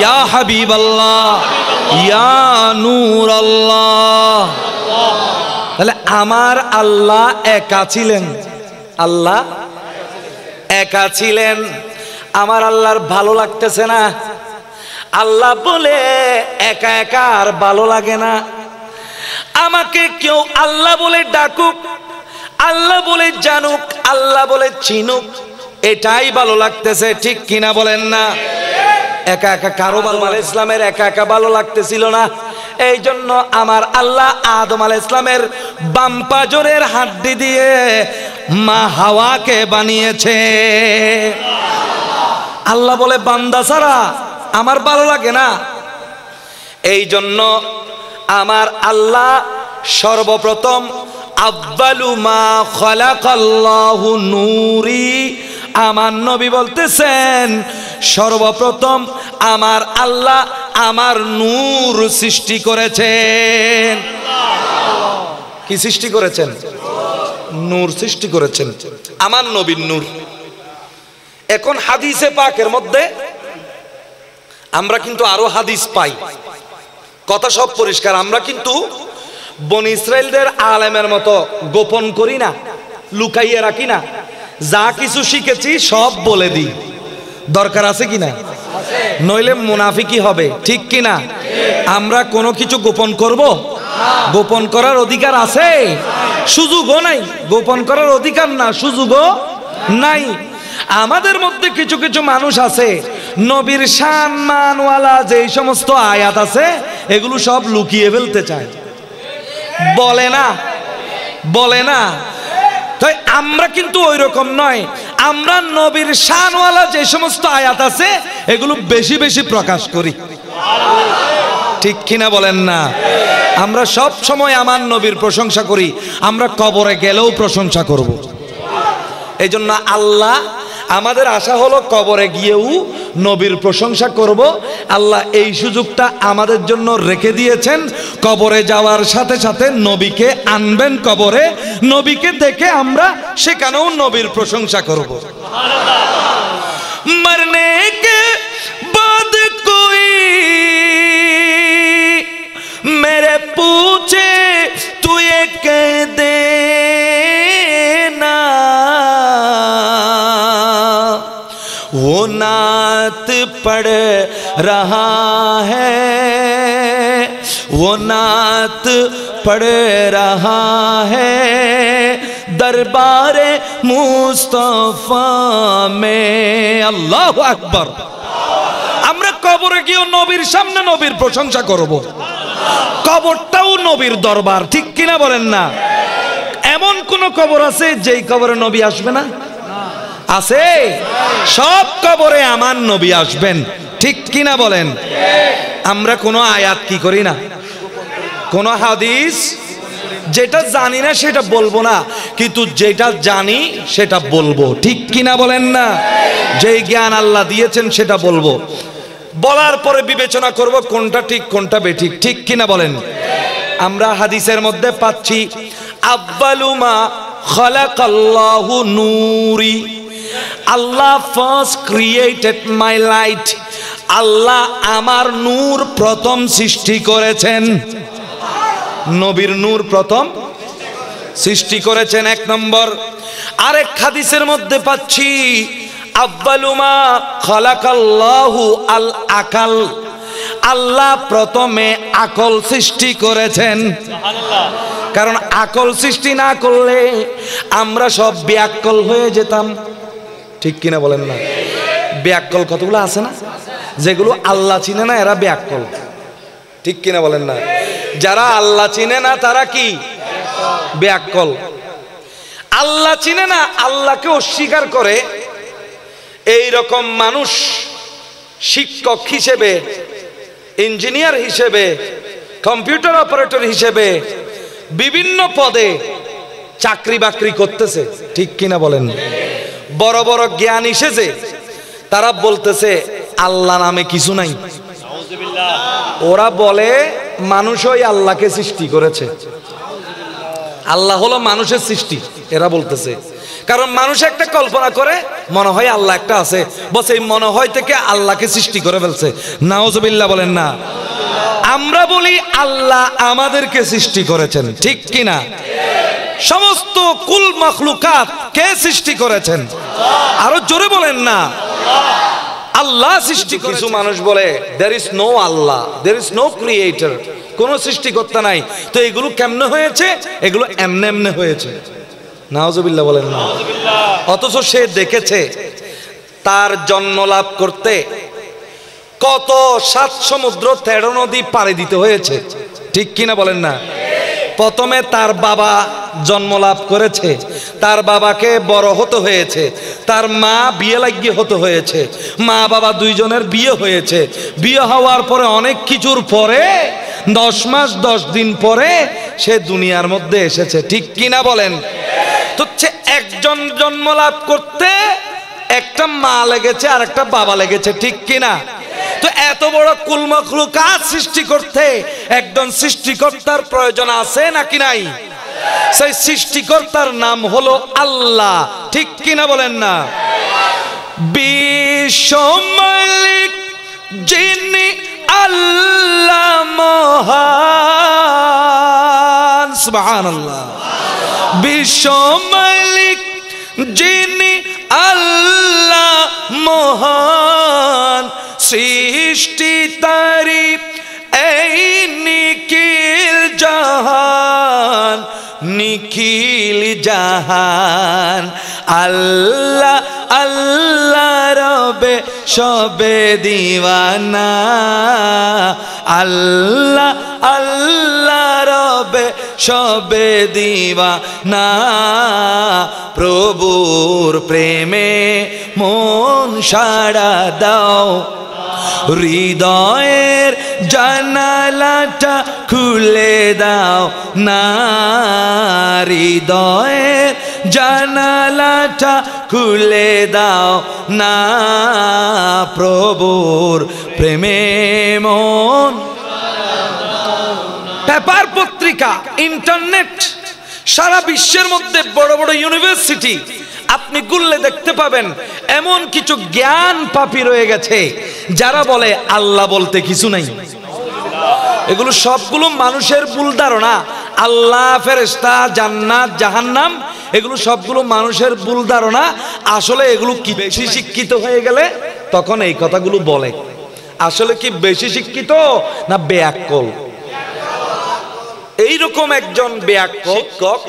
या हबीब अल्लाह, या नूर अल्लाह। তাহলে আমার আল্লাহ একা ছিলেন, আল্লাহ একা ছিলেন। আমার আল্লাহর ভালো লাগতেছে না, আল্লাহ বলে একা একা আর ভালো লাগে না। আমাকে কেউ আল্লাহ বলে ডাকুক, আল্লাহ বলে জানুক, আল্লাহ বলে চিনুক, এটাই ভালো লাগতেছে। ঠিক কিনা বলেন না? একা একা কারো ভালো, আলাইহিস সালামের একা একা ভালো লাগতেছিল না। এই জন্য আমার আল্লাহ আদম আলাইহিস সালামের বাম পাজরের হাড্ডি দিয়ে মা হাওয়াকে বানিয়েছে। আল্লাহ বলে বান্দা ছাড়া আমার ভালো লাগে না। এই জন্য আমার আল্লাহ সর্বপ্রথম আব্বালু মা খালাকাল্লাহু নূরি, আমার নবী বলতেছেন সর্বপ্রথম আমার আল্লাহ আমার নূর সৃষ্টি করেছেন। কি সৃষ্টি করেছেন? নূর সৃষ্টি করেছেন, আমার নবীর নূর। এখন হাদিসে পাকের মধ্যে আমরা কিন্তু আরো হাদিস পাই, কথা সব পরিষ্কার। আমরা কিন্তু বনি ইসরাইলদের আলেমের মতো গোপন করি না, লুকাইয়ে রাখি না। যা কিছু শিখেছি সব বলে দিই, দরকার আছে কিনা? নইলে মুনাফিকি হবে। ঠিক কিনা? আমরা কোনো কিছু গোপন করব? গোপন করার অধিকার আছে? সুযোগও নাই। গোপন করার অধিকার না, সুযোগও নাই। আমাদের মধ্যে কিছু কিছু মানুষ আছে নবীর সম্মানওয়ালা যে সমস্ত আয়াত আছে এগুলো সব লুকিয়ে ফেলতে চায়, বলে না, বলে না। তাই আমরা কিন্তু ওই রকম নয়। আমরা নবীর শানওয়ালা যে সমস্ত আয়াত আছে এগুলো বেশি বেশি প্রকাশ করি। ঠিক কিনা বলেন না? আমরা সব সময় আমার নবীর প্রশংসা করি, আমরা কবরে গেলেও প্রশংসা করব। এই জন্য আল্লাহ আমাদের আশা হলো কবরে গিয়েও নবীর প্রশংসা করব। আল্লাহ এই সুযোগটা আমাদের জন্য রেখে দিয়েছেন। কবরে যাওয়ার সাথে সাথে নবীকে আনবেন কবরে, নবীকে দেখে আমরা সেখানেও নবীর প্রশংসা করব। মরনে কে বাদ কোই মেরে पूछे तू ये कह देना, वो नात पढ़ रहा है, वो नात पढ़ रहा है दरबारे मुस्तफा में। अल्लाहु আকবার। আমরা কবরে গিয়ে নবীর সামনে নবীর প্রশংসা করব। কবরটাও নবীর দরবার, ঠিক কিনা বলেন না? এমন কোন কবর আছে যেই কবরে নবী আসবে না? আছে। সব কবরে আমার নবী আসবেন, ঠিক কিনা বলেন? আমরা কোনো আয়াত কি করি না, কোন হাদিস যেটা জানি না সেটা বলবো না, কিন্তু যেটা জানি সেটা বলবো, ঠিক কিনা বলেন না? যেই জ্ঞান আল্লাহ দিয়েছেন সেটা বলবো। বলার পরে বিবেচনা করব কোনটা ঠিক কোনটা বেঠিক, ঠিক কিনা বলেন? আমরা হাদিসের মধ্যে পাচ্ছি আব্বালু মা খালাকাল্লাহু নূরি, আল্লাহ ফার্স্ট ক্রিয়েটেড মাই লাইট। আল্লাহ আমার নূর প্রথম সৃষ্টি করেছেন। নবীর নূর প্রথম সৃষ্টি করেছেন, এক নম্বর। আরেক হাদিসের মধ্যে পাচ্ছি আব্বালু মা খালাকাল্লাহু আল আকাল, আল্লাহ প্রথমে আকল সৃষ্টি করেছেন। কারণ আকল সৃষ্টি না করলে আমরা সব ব্যাকল হয়ে যেতাম, ঠিক কিনা বলেন না? ব্যাকল কতগুলো আছে না, যেগুলো আল্লাহ চিনে না এরা ব্যাকল, ঠিক কিনা বলেন না? যারা আল্লাহ চিনে না তারা কি? ব্যাকল। আল্লাহ চিনে না, আল্লাহকে অস্বীকার করে, এই রকম মানুষ শিক্ষক হিসেবে, ইঞ্জিনিয়ার হিসেবে, কম্পিউটার অপারেটর হিসেবে বিভিন্ন পদে চাকরি বাকরি করতেছে, ঠিক কিনা বলেন? বড় বড় জ্ঞান এসেছে, তারা বলতেছে আল্লাহ নামে কিছু নাই। ওরা বলে মানুষই আল্লাহকে সৃষ্টি করেছে, আল্লাহ হলো মানুষের সৃষ্টি, এরা বলতেছে। কারণ মানুষ একটা কল্পনা করে মনে হয় আল্লাহ একটা আছে, বস এই মনে হয় থেকে আল্লাহকে সৃষ্টি করে ফেলছে। নাউজুবিল্লাহ বলেন না? আমরা বলি আল্লাহ আমাদেরকে সৃষ্টি করেছেন, ঠিক কিনা? সমস্ত কুল মাখলুকাত কে সৃষ্টি করেছেন? আরো জোরে বলেন না? আল্লাহ সৃষ্টি করেছেন। কিছু মানুষ বলে there is no Allah, there is no creator, কোন সৃষ্টিকর্তা নাই। তো এগুলো কেমনে হয়েছে? এগুলো এমনে এমনে হয়েছে। নাউজুবিল্লাহ বলেন না? অথচ সে দেখেছে তার জন্ম লাভ করতে কত 7 সমুদ্র 13 নদী পাড়ি দিতে হয়েছে, ঠিক কিনা বলেন না? প্রথমে তার বাবা জন্ম লাভ করেছে, তার বাবাকে বড় হতে হয়েছে, তার মা বিয়ে লাগিয়ে হতে হয়েছে, মা বাবা দুইজনের বিয়ে হয়েছে, বিয়ে হওয়ার পরে অনেক কিছুর পরে 10 মাস 10 দিন পরে সে দুনিয়ার মধ্যে এসেছে, ঠিক কিনা বলেন? তো একজন জন্ম লাভ করতে একটা মা লেগেছে আর একটা বাবা লেগেছে, ঠিক কিনা? তো এত বড় কুল মাখলুকাত সৃষ্টি করতে একজন সৃষ্টিকর্তার প্রয়োজন আছে নাকি নাই? সেই সৃষ্টিকর্তার নাম হলো আল্লাহ, ঠিক কিনা বলেন না? বিশ্ব মালিক যিনি আল্লাহ মহান, সুবহানাল্লাহ। বিশ্ব মালিক যিনি আল্লাহ মহান, সৃষ্টি তারি এই নিখিল জাহান, নিখিল জাহান। আল্লাহ আল্লাহ রবে সবে দিওয়ানা, আল্লাহ আল্লাহ রবে সবে দিওয়ানা। প্রভুর প্রেমে মন সাড়া দাও, হৃদয়ের জানালাটা খুলে দাও না, হৃদয়ের জানালাটা খুলে দাও না, প্রভুর প্রেমে মন। পেপার পত্রিকা, ইন্টারনেট, সারা বিশ্বের মধ্যে বড় বড় ইউনিভার্সিটি আপনি গুললে দেখতে পাবেন এমন কিছু জ্ঞান পাপী রয়ে গেছে যারা বলে আল্লাহ বলতে কিছু নাই। এগুলো সবগুলো মানুষের ভুল ধারণা। আল্লাহ, ফেরেশতা, জান্নাত, জাহান্নাম এগুলো সবগুলো মানুষের ভুল ধারণা। আসলে এগুলো কি বেশি শিক্ষিত হয়ে গেলে তখন এই কথাগুলো বলে। আসলে কি বেশি শিক্ষিত না বেয়াক্কল? এইরকম একজন বেয়াক্কল শিক্ষক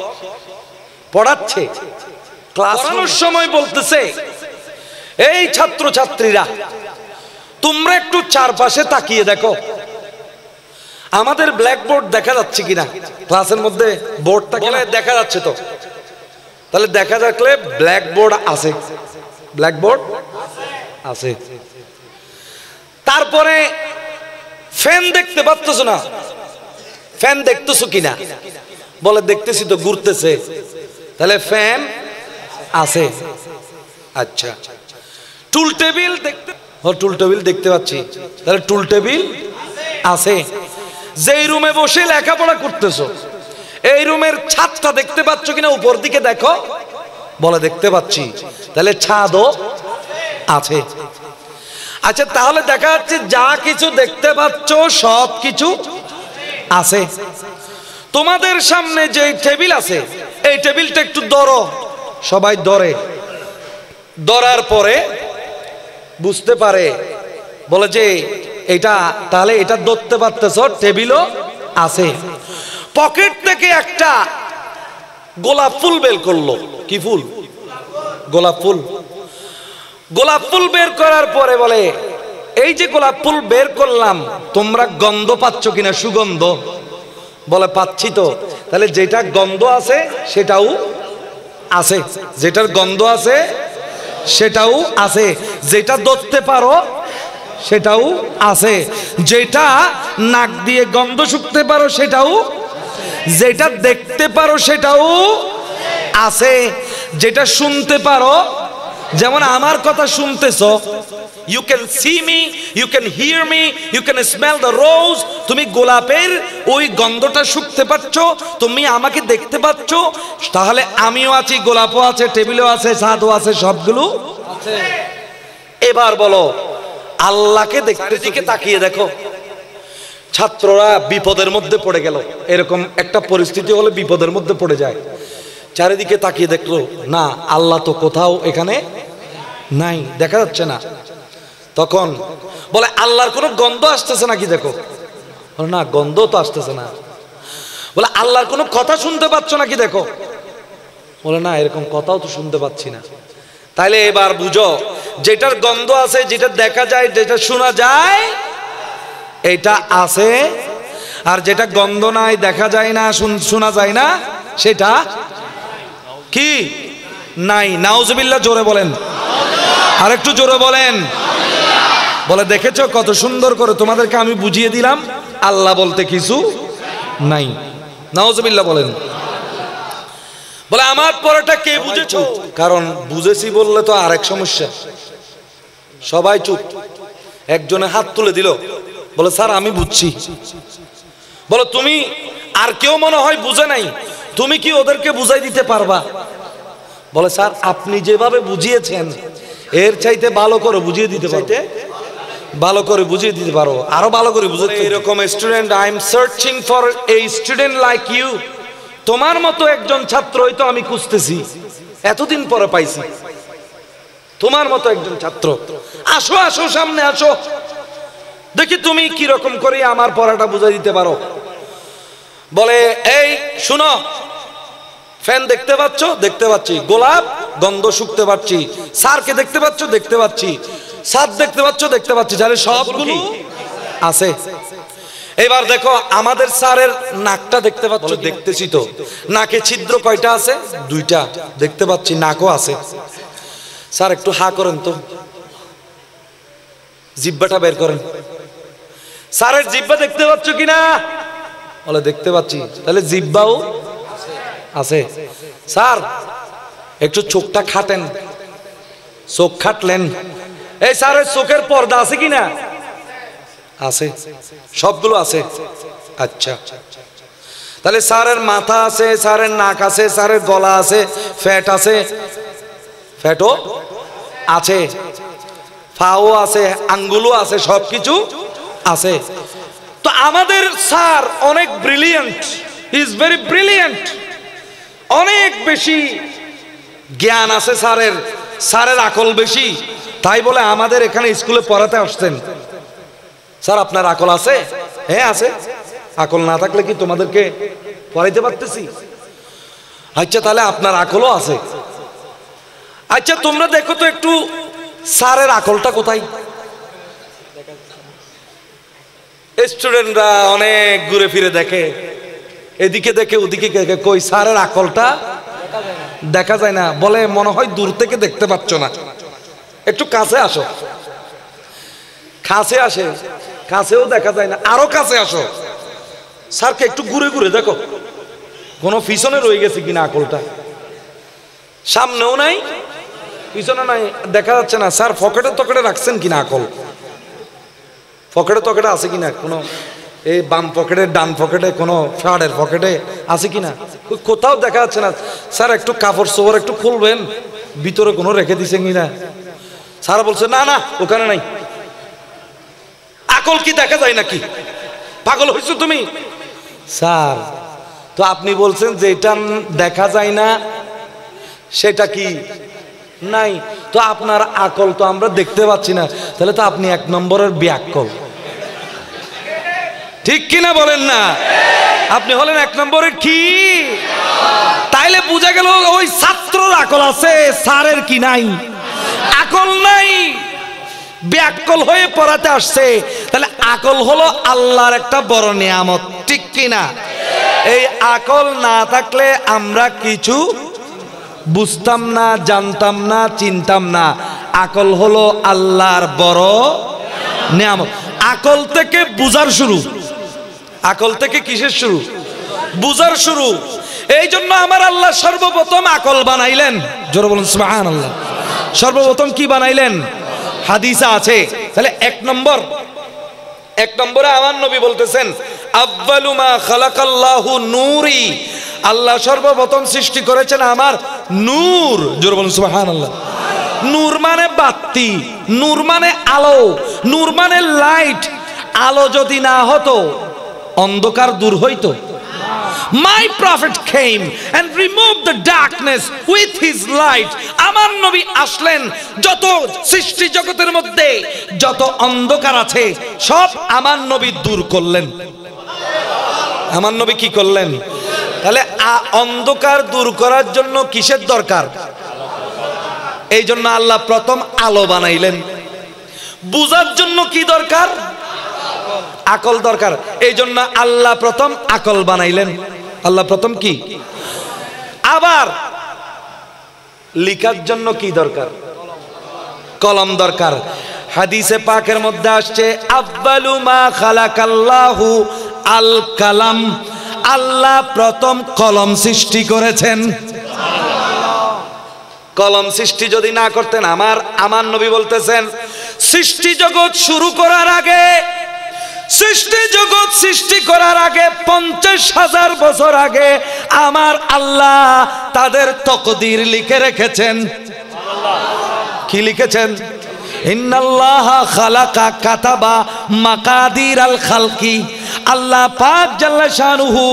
পড়াচ্ছে, ক্লাসের সময় বলতেছে, এই ছাত্র ছাত্রীরা তোমরা একটু চারপাশে তাকিয়ে দেখো, আমাদের ব্ল্যাকবোর্ড দেখা যাচ্ছে কিনা। ক্লাসের মধ্যে বোর্ডটা বলে দেখা যাচ্ছে তো, তাহলে দেখা যাকলে ব্ল্যাকবোর্ড আছে, ব্ল্যাকবোর্ড আছে। তারপরে ফ্যান দেখতে পাচ্ছ না, ফ্যান দেখতেছো কিনা? বলে দেখতেছি তো, ঘুরতেছে। তাহলে ফ্যান আছে। আচ্ছা, টুল টেবিল দেখতে, টুল টেবিল দেখতে পাচ্ছি, তাহলে টুল টেবিল আছে। যেই রুমে বসে লেখাপড়া করতেছো এই রুমের ছাদটা দেখতে পাচ্ছ কিনা? উপর দিকে দেখো। বলে দেখতে পাচ্ছি, তাহলে ছাদও আছে। আচ্ছা, তাহলে দেখা যাচ্ছে যা কিছু দেখতে পাচ্ছ সব কিছু আছে। তোমাদের সামনে যে টেবিল আছে এই টেবিলটা একটু ধরো, সবাই ধরে, ধরার পরে বুঝতে পারে, বলে যে এটা, তাহলে এটা ধরতে পারতেছ, টেবিলও আছে। পকেট থেকে একটা গোলাপ ফুল বের করলো। কি ফুল? গোলাপ ফুল। গোলাপ ফুল বের করার পরে বলে, এই যে গোলাপ ফুল বের করলাম তোমরা গন্ধ পাচ্ছ কিনা? সুগন্ধ। বলে পাচ্ছি তো। তাহলে যেটা গন্ধ আছে সেটাও আছে, যেটার গন্ধ আছে সেটাও আছে, যেটা ধরতে পারো সেটাও আছে, যেটা নাক দিয়ে গন্ধ শুকতে পারো সেটাও, যেটা দেখতে পারো সেটাও আছে, যেটা শুনতে পারো, যেমন আমার কথা শুনতেছো, you can see me, you can hear me, you can smell the rose, তুমি গোলাপের ওই গন্ধটা শুকতে পাচ্ছ, তুমি আমাকে দেখতে পাচ্ছ, তাহলে আমিও আছি, গোলাপও আছে, টেবিলও আছে, ছাদও আছে, সবগুলো আছে। এবার বলো, আল্লাহকে দেখতে দিকে তাকিয়ে দেখো। ছাত্ররা বিপদের মধ্যে পড়ে গেল, এরকম একটা পরিস্থিতি হলে বিপদের মধ্যে পড়ে যায়। চারিদিকে তাকিয়ে দেখলো, না আল্লাহ তো কোথাও এখানে নাই, দেখা যাচ্ছে না। তখন বলে আল্লাহর কোনো গন্ধ আসতেছে নাকি দেখো। না, গন্ধ তো আসতেছে না। বলে আল্লাহর কোনো কথা শুনতে পাচ্ছ নাকি দেখো। বলে না, এরকম কথাও তো শুনতে পাচ্ছি না। তাইলে এবার বুঝো, যেটার গন্ধ আছে, যেটা দেখা যায়, যেটা শোনা যায়, এটা আছে, আর যেটা গন্ধ নাই, দেখা যায় না, শোনা যায় না, সেটা কি নাই। নাউজুবিল্লাহ, জোরে বলেন, আর একটু জোরে বলেন। বলে দেখেছো কত সুন্দর করে তোমাদেরকে আমি বুঝিয়ে দিলাম আল্লাহ বলতে কিছু নাই। নাউজুবিল্লাহ বলেন। বলে আমার পরেটা কে বুঝেছো? কারণ বুঝেছি বললে তো আরেক সমস্যা। সবাই চুপ। একজনে হাত তুলে দিল, বলে স্যার আমি বুঝছি। বলো তুমি, আর কেউ মনে হয় বুঝে নাই, তুমি কি ওদেরকে বুঝাই দিতে পারবা? বলে স্যার আপনি যেভাবে বুঝিয়েছেন এর চাইতে ভালো করে বুঝিয়ে দিতে পারতে, ভালো করে বুঝিয়ে দিতে পারো, আরো ভালো করে বুঝাতে। এরকম student, I am searching for a student like you. তোমার মতো একজন ছাত্রই তো আমি খুঁজতেছি, এতদিন পরে পাইছি তোমার মতো একজন ছাত্র। আসো আসো, সামনে আসো, দেখি তুমি কি রকম করে আমার পড়াটা বুঝাই দিতে পারো। বলে এই শুনো, ফ্যান দেখতে পাচ্ছ? দেখতে পাচ্ছি। গোলাপ গন্ধ শুকতে পাচ্ছি। স্যারকে দেখতে পাচ্ছ? দেখতে পাচ্ছি। ছাদ দেখতে পাচ্ছ? দেখতে পাচ্ছি। তাহলে সবগুলো আছে। এবার দেখো আমাদের স্যারের নাকটা দেখতে পাচ্ছ? দেখতেছি তো। নাকে ছিদ্র কয়টা আছে? দুইটা। দেখতে পাচ্ছি, নাকও আছে। স্যার একটু হা করেন তো, জিহ্বাটা বের করেন। স্যারের জিহ্বা দেখতে পাচ্ছ কিনা? বলে দেখতে পাচ্ছি। তাহলে জিহ্বাও আছে। স্যার একটু চোখটা খাটেন, চোখ খাটলেন, এই স্যারের চোখের পর্দা আছে কিনা? আছে, সবগুলো আছে। আচ্ছা, তাহলে স্যারের মাথা আছে, স্যারের নাক আছে, স্যারের গলা আছে, ফ্যাট আছে, ফ্যাটও আছে, পাও আছে, আঙ্গুলও আছে, সবকিছু আছে। তো আমাদের স্যার অনেক brilliant, he is very brilliant, অনেক বেশি জ্ঞান আছে স্যারের, স্যারের আকল বেশি, তাই বলে আমাদের এখানে স্কুলে পড়াতে আসছেন। স্যার আপনার আকল আছে? হ্যাঁ আছে। আকল না থাকলে কি তোমাদেরকে পড়াইতে পারতেছি? আচ্ছা, তাহলে আপনার আকলও আছে। আচ্ছা, তোমরা দেখো তো একটু স্যারের আকলটা কোথায়? স্টুডেন্টরা অনেক ঘুরে ফিরে দেখে, এদিকে দেখে ওদিকে দেখে, কই স্যারের আকলটা দেখা যায় না। বলে মনে হয় দূর থেকে দেখতে পাচ্ছ না, একটু কাছে আসো। কাছে আসে, কাছেও দেখা যায় না, আরো কাছে আসো। স্যারকে একটু ঘুরে ঘুরে দেখো, কোনো পিছনে রয়ে গেছে কিনা আকলটা। সামনেও নাই, পিছনে নাই, দেখা যাচ্ছে না। স্যার পকেটে তকেটে রাখছেন কিনা আকল? পকেটে তকেটে আছে কিনা? কোনো এই বাম পকেটে, ডান পকেটে, কোনো শার্টের পকেটে আছে কিনা? কোথাও দেখা যাচ্ছে না। স্যার একটু কাপড় চোপড় একটু খুলবেন, ভিতরে কোনো রেখে দিছেন কিনা? স্যার বলছে না না, ওখানে নাই। আকল কি দেখা যায় নাকি? পাগল হয়েছো তুমি? স্যার তো আপনি বলছেন যে এটা দেখা যায় না, সেটা কি নাই? তো আপনার আকল তো আমরা দেখতে পাচ্ছি না, তাহলে তো আপনি 1 নম্বরের ব্যাকল, ঠিক কিনা বলেন না? আপনি হলেন 1 নম্বরের কি? তাইলে বোঝা গেল ওই ছাত্রর আকল আছে, স্যারের কি নাই? আকল নাই, ব্যাকল হয়ে পড়াতে আসছে। তাহলে আকল হলো আল্লাহর একটা বড় নিয়ামত, ঠিক কিনা? এই আকল না থাকলে আমরা কিছু বুঝতাম না, জানতাম না, চিনতাম না। আকল হলো আল্লাহর বড় নিয়ামত। আকল থেকে বুঝার শুরু, আকল থেকে কিসের শুরু? বুঝার শুরু। এই জন্য আমার আল্লাহ সর্বপ্রথম আকল বানাইলেন। জোরে বলুন সুবহানাল্লাহ। সর্বপ্রথম কি বানাইলেন? হাদিসে আছে। তাহলে 1 নম্বরে আমার নবী বলতেছেন, আব্বালু মা খালাকাল্লাহু নূরি, আল্লাহ সর্বপ্রথম সৃষ্টি করেছেন আমার নূর। জোরে বলুন সুবহানাল্লাহ। নূর মানে বাতি, নূর মানে আলো, নূর মানে লাইট। আলো যদি না হতো অন্ধকার দূর হইতো? My prophet came and removed the darkness with his light. আমার নবী আসলেন, যত সৃষ্টি জগতের মধ্যে যত অন্ধকার আছে সব আমার নবী দূর করলেন। আমার নবী কি করলেন? তাহলে অন্ধকার দূর করার জন্য কিসের দরকার? এই জন্য আল্লাহ প্রথম আলো বানাইলেন। বুঝার জন্য কি দরকার? আকল দরকার। এই জন্য আল্লাহ প্রথম আকল বানাইলেন। আল্লাহ প্রথম কি? আবার লিখার জন্য কি দরকার? কলম দরকার। হাদিসে পাকের মধ্যে আসছে, আব্বালু মা খালাকাল্লাহু আল কালাম, আল্লাহ প্রথম কলম সৃষ্টি করেছেন। কলম সৃষ্টি যদি না করতেন, আমার নবী বলতেছেন, সৃষ্টি জগৎ শুরু করার আগে, সৃষ্টি জগৎ সৃষ্টি করার আগে 50,000 বছর আগে আমার আল্লাহ তাদের তকদির লিখে রেখেছেন। কি লিখেছেন? ইন্নাল্লাহা খালাকা কাতাবা মাকাদির আল খালকি, আল্লাহ পাক জাল্লা শানুহু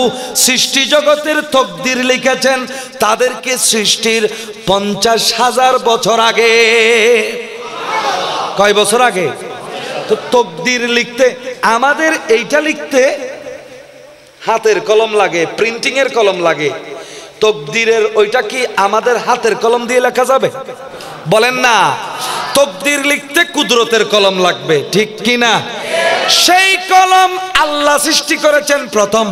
সৃষ্টি জগতের তকদির লিখেছেন তাদেরকে সৃষ্টির 50,000 বছর আগে। কয় বছর আগে? তো তকদির লিখতে আমাদের এইটা লিখতে হাতের কলম লাগে, প্রিন্টিং এর কলম লাগে। তকদিরের ওইটা কি আমাদের হাতের কলম দিয়ে লেখা যাবে? বলেন না। তকদির লিখতে কুদরতের কলম লাগবে, ঠিক কি না? সেই কলম আল্লাহ সৃষ্টি করেছেন প্রথম।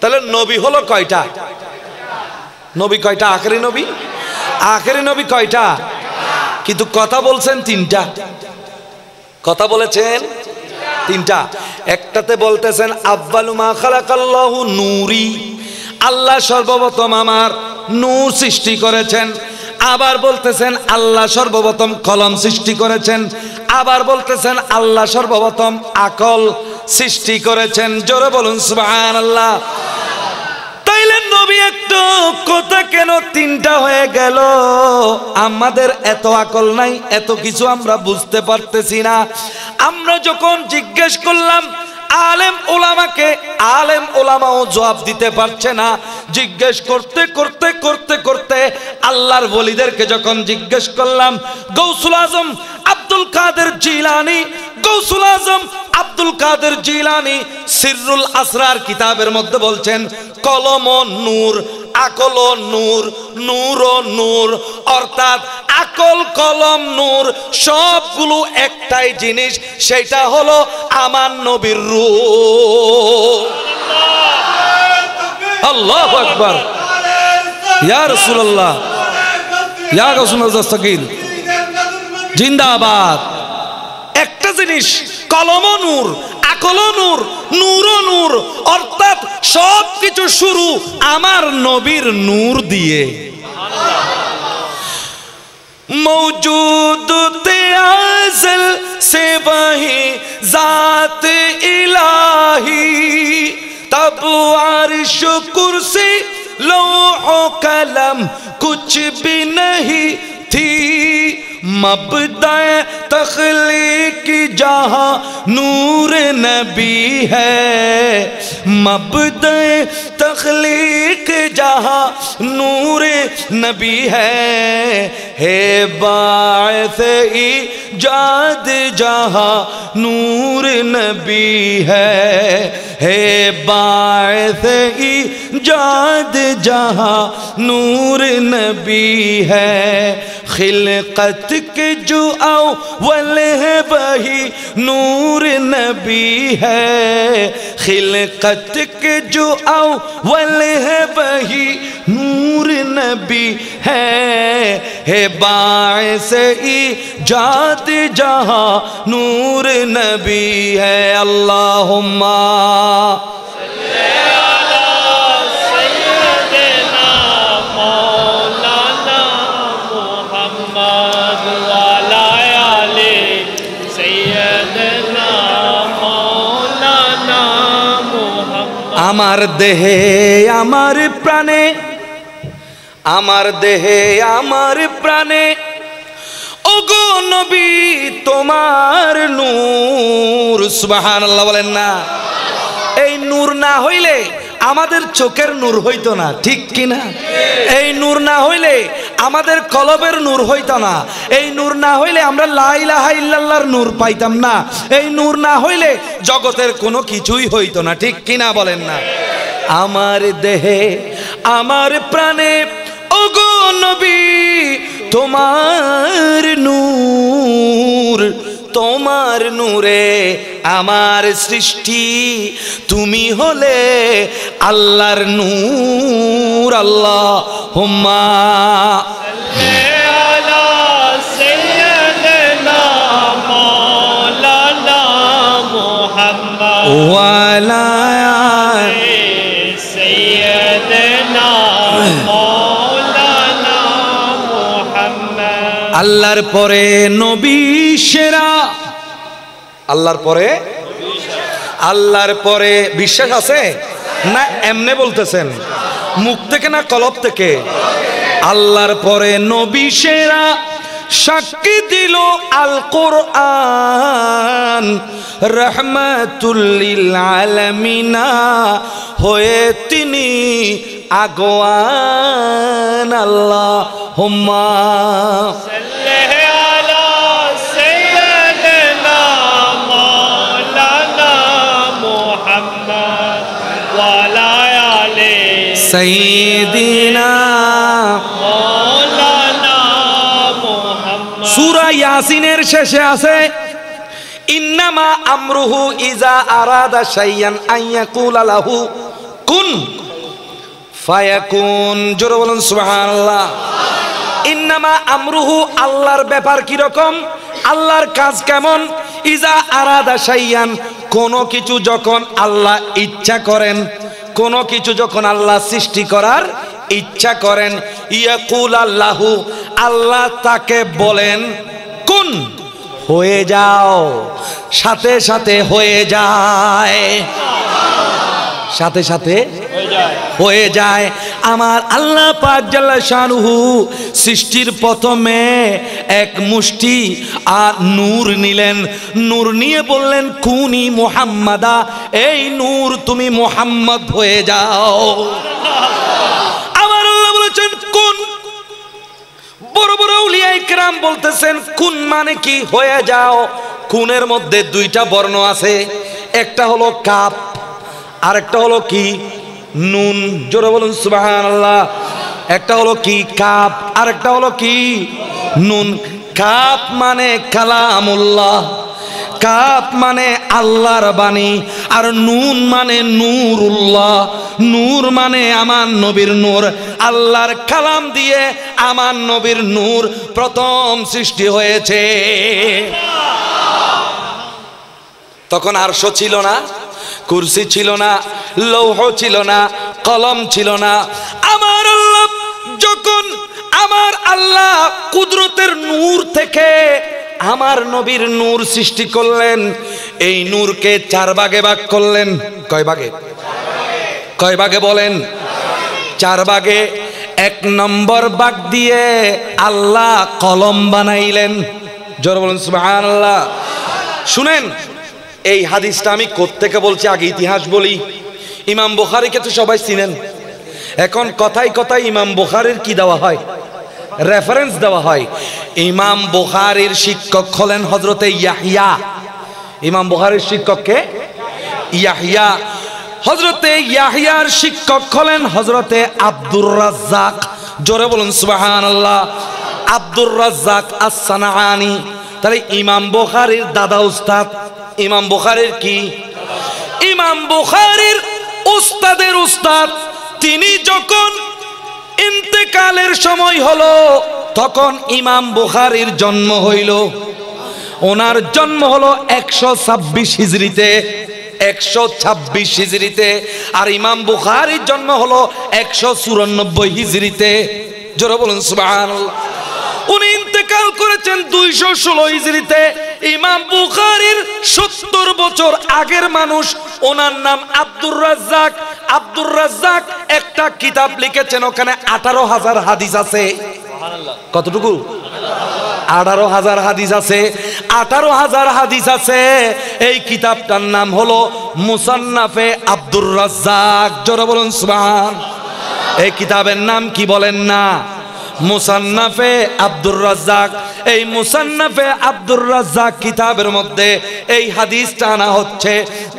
তাহলে নবী হলো কয়টা? নবী কয়টা? আখেরি নবী। আখেরি নবী কয়টা? কিন্তু কথা বলছেন 3টা। কথা বলেছেন 3টা। একটাতে বলতেছেন আব্বালু মা খালাকাল্লাহু নূরি, আল্লাহ সর্বপ্রথম আমার নূর সৃষ্টি করেছেন, আবার বলতেছেন আল্লাহ সর্বপ্রথম কলম সৃষ্টি করেছেন, আবার বলতেছেন আল্লাহ সর্বপ্রথম আকল সৃষ্টি করেছেন। জোরে বলুন সুবহানাল্লাহ। তাইলে নবী একটু কথা কেন তিনটা হয়ে গেল? আমাদের এত আকল নাই, এত কিছু আমরা বুঝতে পারতেছি না। আমরা যখন জিজ্ঞেস করলাম আলেম ওলামাকে, আলেম ওলামাও জবাব দিতে পারছে না। জিজ্ঞেস করতে করতে করতে করতে আল্লাহর ওলিদেরকে যখন জিজ্ঞেস করলাম, গৌসুল আজম আব্দুল কাদের জিলানী, গৌসুল আজম আব্দুল কাদের জিলানী সিররুল আসরার কিতাবের মধ্যে বলছেন কলম ও নূর, আকল ও নূর, নূর ও নূর, অর্থাৎ আকল কলম নূর সবগুলো একটাই জিনিস, সেটা হলো আমার নবীর রূহ। আল্লাহু আকবার, ইয়া রাসূলুল্লাহ, ইয়া গাউসুল দস্তগীর জিন্দাবাদ। একটা জিনিস কলম ও নূর, আকল ও নূর, নূর ও নূর, অর্থাৎ সবকিছু শুরু আমার নবীর নূর দিয়ে। मौजूद थे आज़ल से वही ज़ात इलाही, तब अर्श कुर्सी लौह कलम कुछ भी नहीं थी, मबदा तख्लीक जहाँ नूर नबी है, मबदा तख्लीक जहाँ नूर नबी है बाइस इजाद जहाँ नूर नबी है बाइस इजाद जहाँ नूर नबी है, खिलकत के जो अव्वल है वही नूर नबी है, खिलकत के जो अव्वल है वही नूर नबी है बाइस इजाद जहाँ नूर नबी है। अल्लाहुम्मा আমার দেহে আমার প্রাণে, আমার দেহে আমার প্রাণে ওগো নবী তোমার নূর। সুবহানাল্লাহ বলেন না। এই নূর না হইলে আমাদের চোখের নূর হইতো না, ঠিক কিনা? এই নূর না হইলে আমাদের কলবের নূর হইতো না, এই নূর না হইলে আমরা লা ইলাহা ইল্লাল্লাহর নূর পাইতাম না, এই নূর না হইলে জগতের কোনো কিছুই হইতো না, ঠিক কিনা বলেন না? আমার দেহে আমার প্রাণে ওগো নবী তোমার নূর, তোমার নূরে আমার সৃষ্টি, তুমি হলে আল্লাহর নূর। আল্লাহুম্মা আলা সাইয়্যিদিনা মাওলানা মুহাম্মদ ওয়া আলা সাইয়্যিদিনা মাওলানা মুহাম্মদ। আল্লাহর পরে নবী সেরা, আল্লাহর পরে, আল্লাহর পরে বিশ্বাস আছে না এমনে বলতেছেন মুখ থেকে না কলব থেকে? আল্লাহর পরে নবী সেরা, সাক্ষী দিল আল কোরআন, রহমাতুল লিল আলামিনা হয়ে তিনি আগোয়ান। আল্লাহুম্মা সাল্লি আলা সাইয়্যিদিনা মাওলানা মুহাম্মদ ওয়া আলা আলি সাইয়্যিদিনা মাওলানা মুহাম্মদ। সূরা ইয়াসিনের শেষে আছে ইন্নামা আমরুহু ইজা আরাদা শাইয়ান আন ইয়াকুলা লাহু কুন ফায়াকুন। জোরে বলুন সুবহানাল্লাহ। ইন্নামা আমরুহু, আল্লাহর ব্যাপার কি রকম, আল্লাহর কাজ কেমন? ইজা আরাদা শাইয়ান, কোন কিছু যখন আল্লাহ ইচ্ছা করেন, কোন কিছু যখন আল্লাহ সৃষ্টি করার ইচ্ছা করেন, ইয়াকুল আল্লাহু, আল্লাহ তাকে বলেন কুন, হয়ে যাও, সাথে সাথে হয়ে যায়, সাথে সাথে হয়ে যায়। আমার আল্লাহ পাক জাল্লা শানুহু সৃষ্টির প্রথমে এক মুষ্টি আর নূর নিলেন, নূর নিয়ে বললেন কুনি মুহাম্মাদা, এই নূর তুমি মুহাম্মদ হয়ে যাও। আমার আল্লাহ বলেছেন কুন। বড় বড় আউলিয়া ইকরাম বলতেছেন কুন মানে কি, হয়ে যাও। কুনের মধ্যে দুইটা বর্ণ আছে, একটা হলো কাপ আর একটা হলো কি নুন, জোরে বলুন সুবহানাল্লাহ। একটা হলো কি কাপ আর একটা হলো কি নুন। কাপ মানে কালামুল্লাহ, কাপ মানে আল্লাহর বাণী, আর নুন মানে নূরুল্লাহ, নূর মানে আমার নবীর নূর। আল্লাহর কালাম দিয়ে আমার নবীর নূর প্রথম সৃষ্টি হয়েছে। তখন আরশ ছিল না, কুরসি ছিল না, লৌহ ছিল না, কলম ছিল না। আমার আল্লাহ যখন আমার আল্লাহ কুদরতের নূর থেকে আমার নবীর নূর সৃষ্টি করলেন, এই নূরকে চার ভাগে ভাগ করলেন। কয় ভাগে? কয় ভাগে বলেন? চার ভাগে। এক নম্বর ভাগ দিয়ে আল্লাহ কলম বানাইলেন। জোরে বলুন সুবহানাল্লাহ। শুনেন, এই হাদিসটা আমি কোত্থেকে বলছি, আগে ইতিহাস বলি। ইমাম বুখারীকে তো সবাই চিনেন। এখন কথায় কথায় ইমাম বুখারীর কি দেওয়া হয়? রেফারেন্স দেওয়া হয়। ইমাম বুখারীর শিক্ষক হলেন হযরতে ইয়াহইয়া। ইমাম বুখারীর শিক্ষককে ইয়াহইয়া। হযরতে ইয়াহইয়ার শিক্ষক হলেন হযরতে আব্দুর রাজ্জাক। জোরে বলুন সুবহানাল্লাহ। আব্দুর রাজ্জাক আস-সানাআনী। তাহলে ইমাম বুখারীর দাদা উস্তাদ। ইমাম বুখারীর কি? ইমাম বুখারীর উস্তাদের উস্তাদ। তিনি যখন ইন্তেকালের সময় হলো, তখন ইমাম বুখারীর জন্ম হইল। ওনার জন্ম হলো 126 হিজরিতে, 126 হিজরিতে। আর ইমাম বুখারীর জন্ম হলো 194 হিজরিতে। জোরে বলুন সুবহানাল্লাহ। উনি ইন্তেকাল করেছেন 216 হিজরিতে। ইমাম বুখারীর 70 বছর আগের মানুষ, ওনার নাম আব্দুর রাজ্জাক। আব্দুর রাজ্জাক একটা কিতাব লিখেছেন, ওখানে 18,000 হাদিস আছে। কতটুকু? 18,000 হাদিস আছে। 18,000 হাদিস আছে। এই কিতাবটার নাম হলো মুসান্নাফে আব্দুর রাজ্জাক। জোরে বলুন সুবহান। এই কিতাবের নাম কি বলেন না? মুসান্নাফে আব্দুর রাজ্জাক। এই মুসান্নাফে আব্দুর রাজ্জাক কিতাবের মধ্যে এই হাদিসটা আনা হচ্ছে।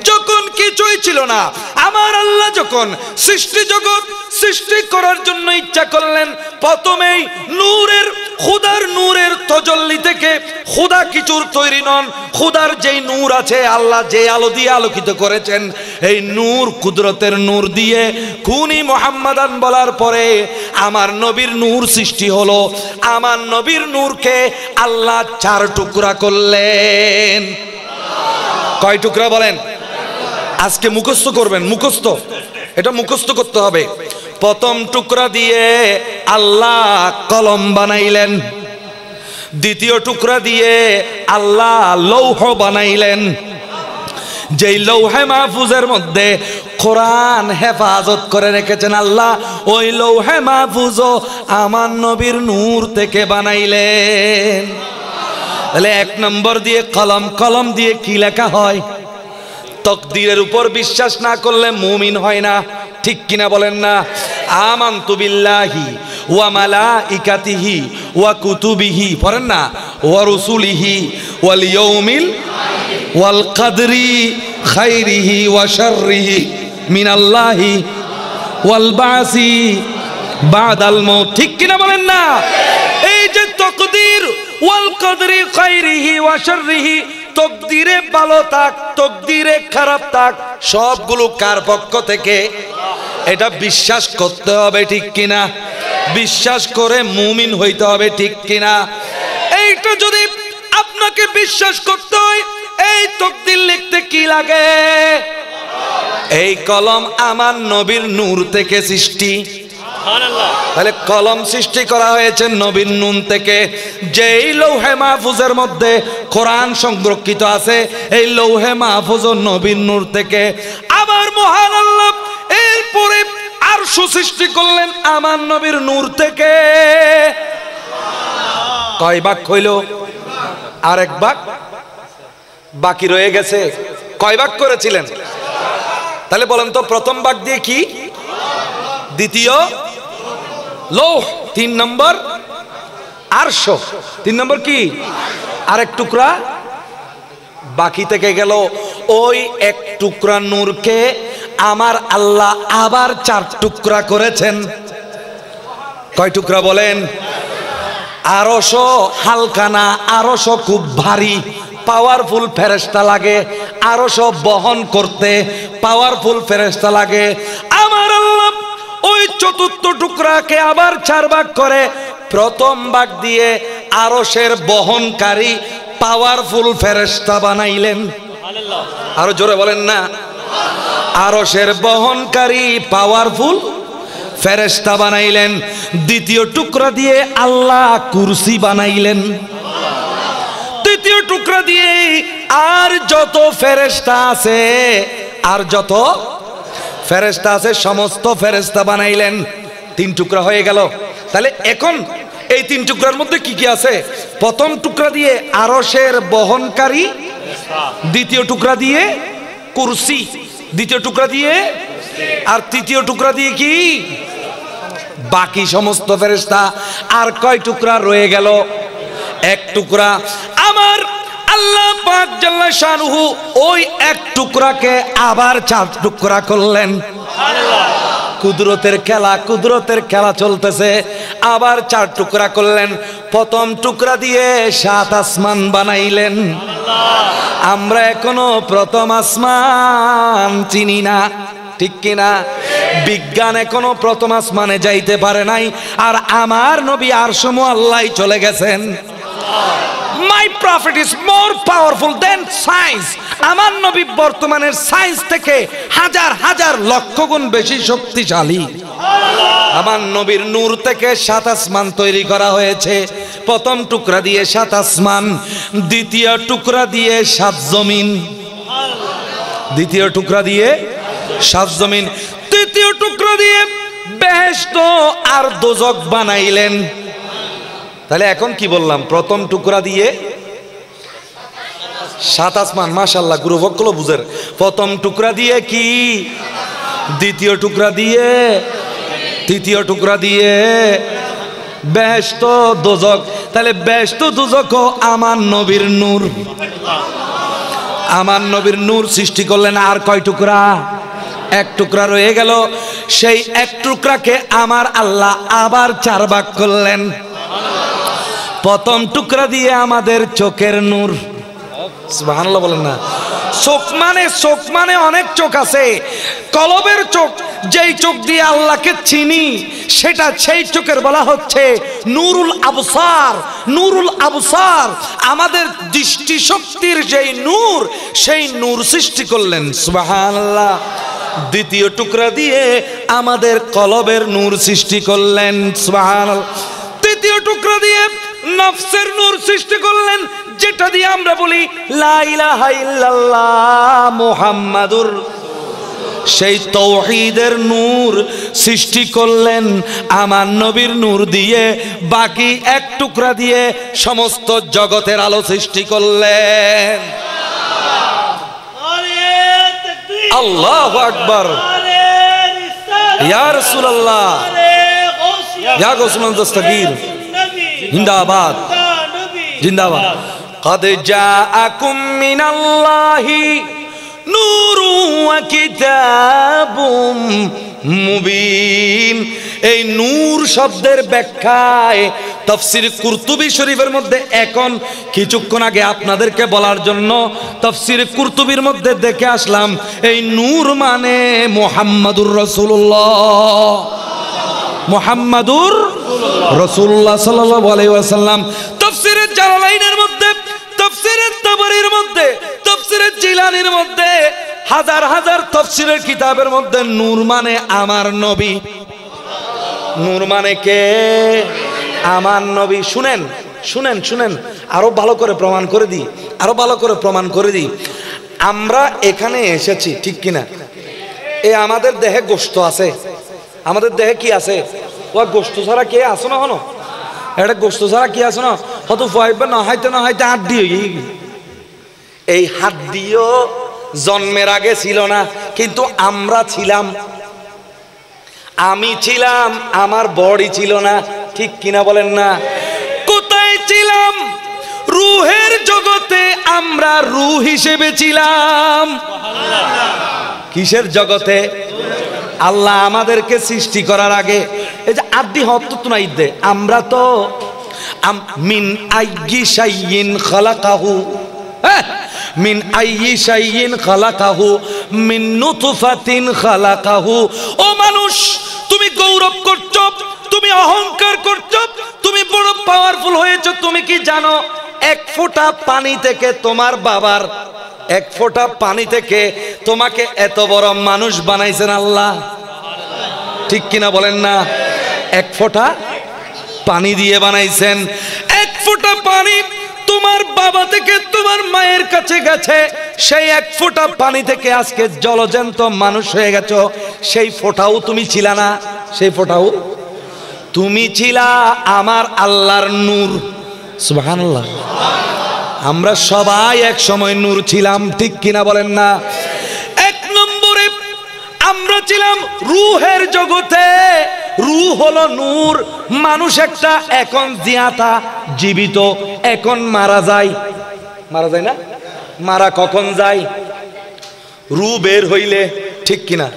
যখন কিছুই ছিল না, আমার আল্লাহ যখন সৃষ্টি জগৎ সৃষ্টি করার জন্য ইচ্ছা করলেন, প্রথমেই নূরের, খুদার নূরের তজল্লি থেকে, খুদা কিছুর তৈরি নন, খুদার যেই নূর আছে, আল্লাহ যে আলো দিয়ে আলোকিত করেছেন, এই নূর কুদরতের নূর দিয়ে কুনি মুহাম্মাদান বলার পরে আমার নবীর নূর সৃষ্টি হলো। আমার নবীর নূরকে আল্লাহ 4 টুকরা করলেন। কয় টুকরা বলেন? আজকে মুখস্থ করবেন, মুখস্থ, এটা মুখস্থ করতে হবে। প্রথম টুকরা দিয়ে আল্লাহ কলম বানাইলেন। দ্বিতীয় টুকরা দিয়ে আল্লাহ লৌহ বানাইলেন। যেই লৌহে মাহফুজের মধ্যে কোরআন হেফাজত করে রেখেছেন আল্লাহ, ওই লৌহে মাহফুজও আমার নবীর নূর থেকে বানাইলেন। তাহলে 1 নম্বর দিয়ে কলম। কলম দিয়ে কি লেখা হয়? তকদিরের উপর বিশ্বাস না করলে মুমিন হয় না, ঠিক কিনা বলেন না? আমানতু বিল্লাহি ওয়া মালাইকাতিহি ওয়া কুতুবিহি, পড়েন না, ওয়া রুসুলিহি ওয়াল ইয়াউমিল ওয়াল কদরি খাইরিহি ওয়া শাররিহি মিনাল্লাহি ওয়াল বাসি বাদাল মাউত, ঠিক কিনা বলেন না? এই যে তকদির, ওয়াল কদরি খাইরিহি ওয়া শাররিহি, তকদিরে ভালো থাক, তকদিরে খারাপ থাক, সবগুলো কার পক্ষ থেকে? এটা বিশ্বাস করতে হবে, ঠিক কিনা? বিশ্বাস করে মুমিন হইতে হবে, ঠিক কিনা? এইটা যদি আপনাকে বিশ্বাস করতে হয়, এই তকদির লিখতে কি লাগে? এই কলম আমার নবীর নূর থেকে সৃষ্টি। তাহলে কলম সৃষ্টি করা হয়েছে নবীর নুন থেকে। যেই লৌহে মাহফুজের মধ্যে কোরআন সংরক্ষিত আছে, এই লৌহে মাহফুজ নবীর নূর থেকে। আবার মহান আল্লাহ এরপরে আরশ সৃষ্টি করলেন আমার নবীর নূর থেকে। কয় ভাগ হইল? আরেক ভাগ বাকি রয়ে গেছে। কয় ভাগ করেছিলেন? তাহলে বলেন তো, প্রথম ভাগ দিয়ে কি? দ্বিতীয় লৌহ, 3 নম্বর আরশ, 3 নম্বর কি? আরেক টুকরা বাকি থেকে গেল। ওই এক টুকরা নূরকে আমার আল্লাহ আবার 4 টুকরা করেছেন। কয় টুকরা বলেন? আরশ হালকা না, আরশ খুব ভারী, পাওয়ারফুল ফেরেশতা লাগে। আরশ বহন করতে পাওয়ারফুল ফেরেশতা লাগে। আমার আল্লাহ ওই চতুর্থ টুকরাকে আবার 4 ভাগ করে প্রথম ভাগ দিয়ে আরশের বহনকারী পাওয়ারফুল ফেরেশতা বানাইলেন। আরো জোরে বলেন না। আরশের বহনকারী পাওয়ারফুল ফেরেশতা বানাইলেন। দ্বিতীয় টুকরা দিয়ে আল্লাহ কুরসি বানাইলেন। তৃতীয় টুকরা দিয়ে আর যত ফেরেশতা আছে, আর যত ফেরেশতা আছে সমস্ত ফেরেশতা বানাইলেন। 3 টুকরা হয়ে গেল। তাহলে এখন এই 3 টুকরার মধ্যে কি কি আছে? প্রথম টুকরা দিয়ে আরশের বহনকারী, দ্বিতীয় টুকরা দিয়ে কুরসি, দ্বিতীয় টুকরা দিয়ে, আর তৃতীয় টুকরা দিয়ে কি? বাকি সমস্ত ফেরেশতা। আর কয় টুকরা রয়ে গেল? 1 টুকরা। আমার আল্লাহ পাক জাল্লা শানুহু ওই 1 টুকরাকে আবার 4 টুকরা করলেন। কুদরতের খেলা, কুদরতের খেলা চলতেছে। আবার 4 টুকরা করলেন। প্রথম টুকরা দিয়ে 7 আসমান বানাইলেন। আমরা এখনো প্রথম আসমান চিনি না, ঠিক কিনা? বিজ্ঞান এখনো প্রথম আসমানে যাইতে পারে নাই। আর আমার নবী আরশ মুআল্লাই চলে গেছেন। My prophet is more powerful than science. আমার নবী বর্তমানের সায়েন্স থেকে হাজার হাজার লক্ষ গুণ বেশি শক্তিশালী। আমার নবীর নূর থেকে 7 আসমান তৈরি করা হয়েছে। প্রথম টুকরা দিয়ে 7 আসমান, দ্বিতীয় টুকরা দিয়ে 7 জমিন, দ্বিতীয় টুকরা দিয়ে 7 জমিন, তৃতীয় টুকরা দিয়ে বেহেশত আর দোজখ বানাইলেন। তাহলে এখন কি বললাম? প্রথম টুকরা দিয়ে 7 আসমান। মাশাআল্লাহ, গুরুভক্কলো বুঝের। প্রথম টুকরা দিয়ে কি? দ্বিতীয় টুকরা দিয়ে, তৃতীয় টুকরা দিয়ে বেহেশত দোজখ। তাহলে বেহেশত দোজখ আমার নবীর নূর। আমার নবীর নূর সৃষ্টি করলেন। আর কয় টুকরা? 1 টুকরা রয়ে গেল। সেই 1 টুকরাকে আমার আল্লাহ আবার 4 ভাগ করলেন। প্রথম টুকরা দিয়ে আমাদের চোখের নূর। সুবহানাল্লাহ বলেন না। চোখ মানে অনেক চোখ আছে। কলবের চোখ, যেই চোখ দিয়ে আল্লাহকে চিনি, সেটা সেই চোখের বলা হচ্ছে নূরুল আবসার। নূরুল আবসার আমাদের দৃষ্টি শক্তির যেই নূর, সেই নূর সৃষ্টি করলেন। সুবহানাল্লাহ। দ্বিতীয় টুকরা দিয়ে আমাদের কলবের নূর সৃষ্টি করলেন। সুবহানাল্লাহ। তৃতীয় টুকরা দিয়ে নফসের নূর সৃষ্টি করলেন, যেটা দিয়ে আমরা বলি লা ইলাহা ইল্লাল্লাহ মুহাম্মাদুর। সেই তাওহীদের নূর সৃষ্টি করলেন আমার নবীর নূর দিয়ে। বাকি 1 টুকরা দিয়ে সমস্ত জগতের আলো সৃষ্টি করলেন। আল্লাহু আকবার। ইয়া রাসূলুল্লাহ, ইয়া গৌসুল দস্তগীর, জিন্দাবাদ জিন্দাবাদ। قد جاءكم من الله نور وكتاب মুবিন। এই নূর শব্দের ব্যাখ্যায় তাফসীর কুরতুবী শরীফের মধ্যে এখন কিছুক্ষণ আগে আপনাদেরকে বলার জন্য তাফসীর কুরতুবীর মধ্যে দেখে আসলাম। এই নূর মানে মুহাম্মাদুর রাসূলুল্লাহ, মুহাম্মাদুর রাসূলুল্লাহ সাল্লাল্লাহু আলাইহি ওয়াসাল্লাম। তাফসীরে জালালাইনের মধ্যে, তাফসীরে তাবরীর মধ্যে, তাফসীরে জিলানীর মধ্যে, হাজার হাজার তাফসীরের কিতাবের মধ্যে নূর মানে আমার নবী। নূর মানে কে? আমার নবী। শুনেন শুনেন শুনেন, আরো ভালো করে প্রমাণ করে দিই, আরো ভালো করে প্রমাণ করে দিই। আমরা এখানে এসেছি ঠিক কিনা? এই আমাদের দেহে গোশত আছে, আমাদের দেহে কি আছে? ও গোশত ছাড়া কে আসো না হনো? এটা গোশত ছাড়া কি আসো না? হয়তো ফাইবে না হাইতে হাত দিয়ে এই হাত দিয়েও জন্মের আগে ছিল না, কিন্তু আমরা ছিলাম। আমি ছিলাম, আমার বডি ছিল না, ঠিক কিনা বলেন না? কোথায় ছিলাম? রুহের জগতে আমরা রূহ হিসেবে ছিলাম। কিসের জগতে? আল্লাহ আমাদেরকে সৃষ্টি করার আগে এই যে আদি হত না ইদে, আমরা তো মিন আইয়ি শাইইন খালাকাহু, মিন আইয়ি শাইইন খালাকাহু মিন নুতফাতিন খালাকাহু। ও মানুষ, তুমি গৌরব করছো, তুমি অহংকার করছো, তুমি বড় পাওয়ারফুল হয়েছো। তুমি কি জানো এক ফোঁটা পানি থেকে তোমার বাবার, এক ফোঁটা পানি থেকে তোমাকে এত বড় মানুষ বানাইছেন আল্লাহ? ঠিক কিনা বলেন না? এক ফোঁটা পানি দিয়ে বানাইছেন। এক ফোঁটা পানি তোমার বাবা থেকে তোমার মায়ের কাছে গেছে, সেই এক ফোঁটা পানি থেকে আজকে জলজন্ত মানুষ হয়ে গেছো। সেই ফোঁটাও তুমি ছিলা না, সেই ফোঁটাও তুমি ছিলা আমার আল্লাহর নূর। সুবহানাল্লাহ। আমরা সবাই এক সময় নূর ছিলাম, ঠিক কিনা বলেন না? এক নম্বরে আমরা ছিলাম রূহের জগতে। রূহ হলো নূর। মানুষ একটা এখন জিয়াতা, জীবিত, এখন মারা যায়। মারা যায় না? মারা কখন যায়? রূহ বের হইলে, ঠিক কিনা?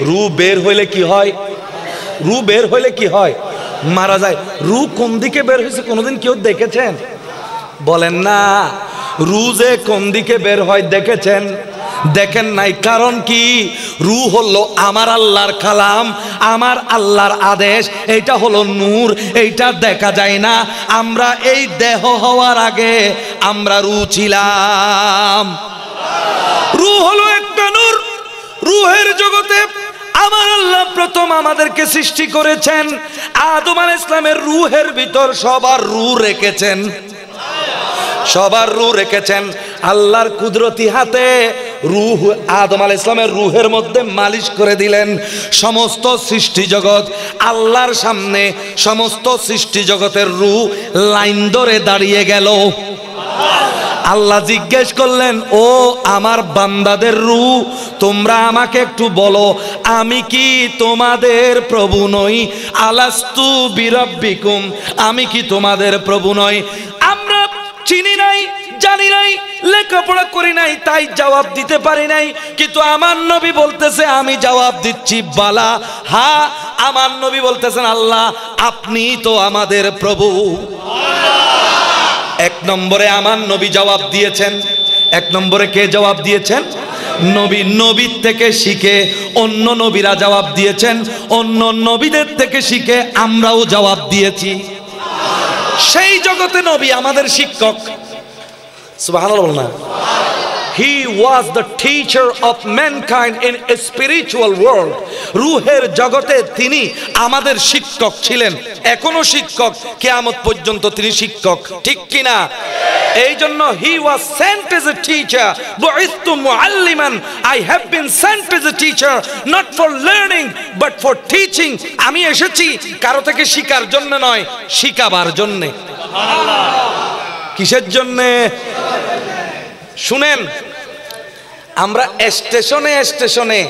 রূহ বের হইলে কি হয়? রূহ বের হইলে কি হয়? মারা যায়। রূহ কোন দিকে বের হয়েছে কোনোদিন কেউ দেখেছেন? বলেন না। রূহ যে কোন দিকে বের হয় দেখেছেন? দেখেন নাই। কারণ কি? রূহ হলো আমার আল্লাহর কালাম, আমার আল্লাহর আদেশ। এইটা হলো নূর, এইটা দেখা যায় না। আমরা এই দেহ হওয়ার আগে আমরা রূহ ছিলাম। রূহ হলো একটা নূর। রূহের জগতে আমার আল্লাহ প্রথম আমাদেরকে সৃষ্টি করেছেন। আদম আলাইহিস সালামের রূহের ভিতর সবার রূহ রেখেছেন, সবার রূহ রেখেছেন। আল্লাহর কুদরতি হাতে রূহ আদম আলাইহিস সালামের রূহের মধ্যে মালিশ করে দিলেন। সমস্ত সৃষ্টি জগৎ আল্লাহর সামনে, সমস্ত সৃষ্টি জগতের রূহ লাইন ধরে দাঁড়িয়ে গেল। আল্লাহ জিজ্ঞেস করলেন, ও আমার বান্দাদের রূহ, তোমরা আমাকে একটু বলো, আমি কি তোমাদের প্রভু নই? আলাস্তু বিরাব্বিকুম, আমি কি তোমাদের প্রভু নই? আমরা চিনি নাই, জানি নাই, লেখাপড়া করি নাই, তাই জবাব দিতে পারি নাই। কিন্তু আমার নবী বলতেছে, আমি জবাব দিচ্ছি বালা, হ্যাঁ। আমার নবী বলতেছেন, আল্লাহ আপনি তো আমাদের প্রভু। এক নম্বরে আমার নবী জবাব দিয়েছেন। এক নম্বরে কে জবাব দিয়েছেন? নবী। নবীর থেকে শিখে অন্য নবীরা জবাব দিয়েছেন, অন্য নবীদের থেকে শিখে আমরাও জবাব দিয়েছি। সেই জগতে নবী আমাদের শিক্ষক। সুবহানাল্লাহ না? He was the teacher of mankind in a spiritual world. রূহের জগতে তিনি আমাদের শিক্ষক ছিলেন, এখনো শিক্ষক, কিয়ামত পর্যন্ত তিনি শিক্ষক, ঠিক কিনা? এই জন্য he was sent as a teacher. বুইসতু মুআল্লিমান, I have been sent as a teacher, not for learning but for teaching. আমি এসেছি কারো থেকে শিখার জন্য নয়, শিখাবার জন্য। সুবহানাল্লাহ। কিসের জন্য? শুনেন, আমরা স্টেশনে স্টেশনে,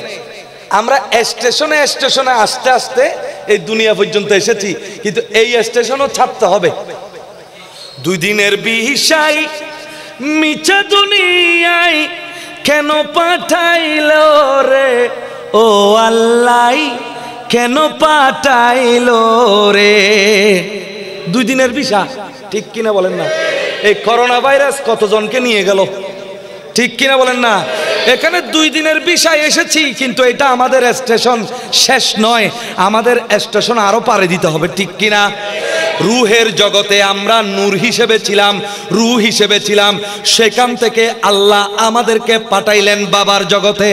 আমরা স্টেশনে স্টেশনে আস্তে আস্তে এই দুনিয়া পর্যন্ত এসেছি, কিন্তু এই স্টেশনও ছাড়তে হবে। দুই দিনের বিষয় মিছা দুনিয়ায় কেন পাঠাইলো রে, ও আল্লাহ কেন পাঠাইলো রে। দুই দিনের বিষয়, ঠিক কিনা বলেন না? এই করোনা ভাইরাস কতজনকে নিয়ে গেল, ঠিক কিনা বলেন না? এখানে দুই দিনের বিষয় এসেছি, কিন্তু এটা আমাদের স্টেশন শেষ নয়, আমাদের স্টেশন আরো পারে দিতে হবে, ঠিক কিনা? রূহের জগতে আমরা নূর হিসেবে ছিলাম, রূহ হিসেবে ছিলাম। সেখান থেকে আল্লাহ আমাদেরকে পাঠাইলেন বাবার জগতে,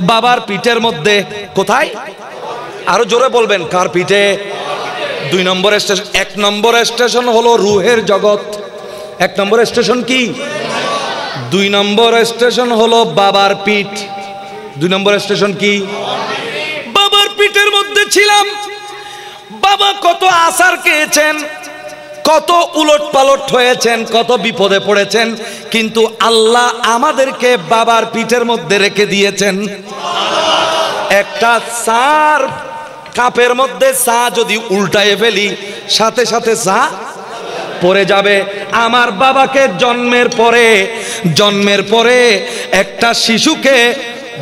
বাবার পিঠের মধ্যে। কোথায়? আরো জোরে বলবেন, কার পিঠে? 2 নম্বর স্টেশন। 1 নম্বর স্টেশন হলো রুহের জগৎ। 1 নম্বর স্টেশন কি? 2 নম্বর স্টেশন হলো বাবার পিঠ। 2 নম্বর স্টেশন কি? বাবার পিঠের মধ্যে ছিলাম। বাবা কত আসার খেয়েছেন, কত উলট পালট হয়েছেন, কত বিপদে পড়েছেন, কিন্তু আল্লাহ আমাদেরকে বাবার পিঠের মধ্যে রেখে দিয়েছেন। একটা চার কাপের মধ্যে চা যদি উল্টায় ফেলি, সাথে সাথে চা পড়ে যাবে। আমার বাবাকে জন্মের পরে একটা শিশুকে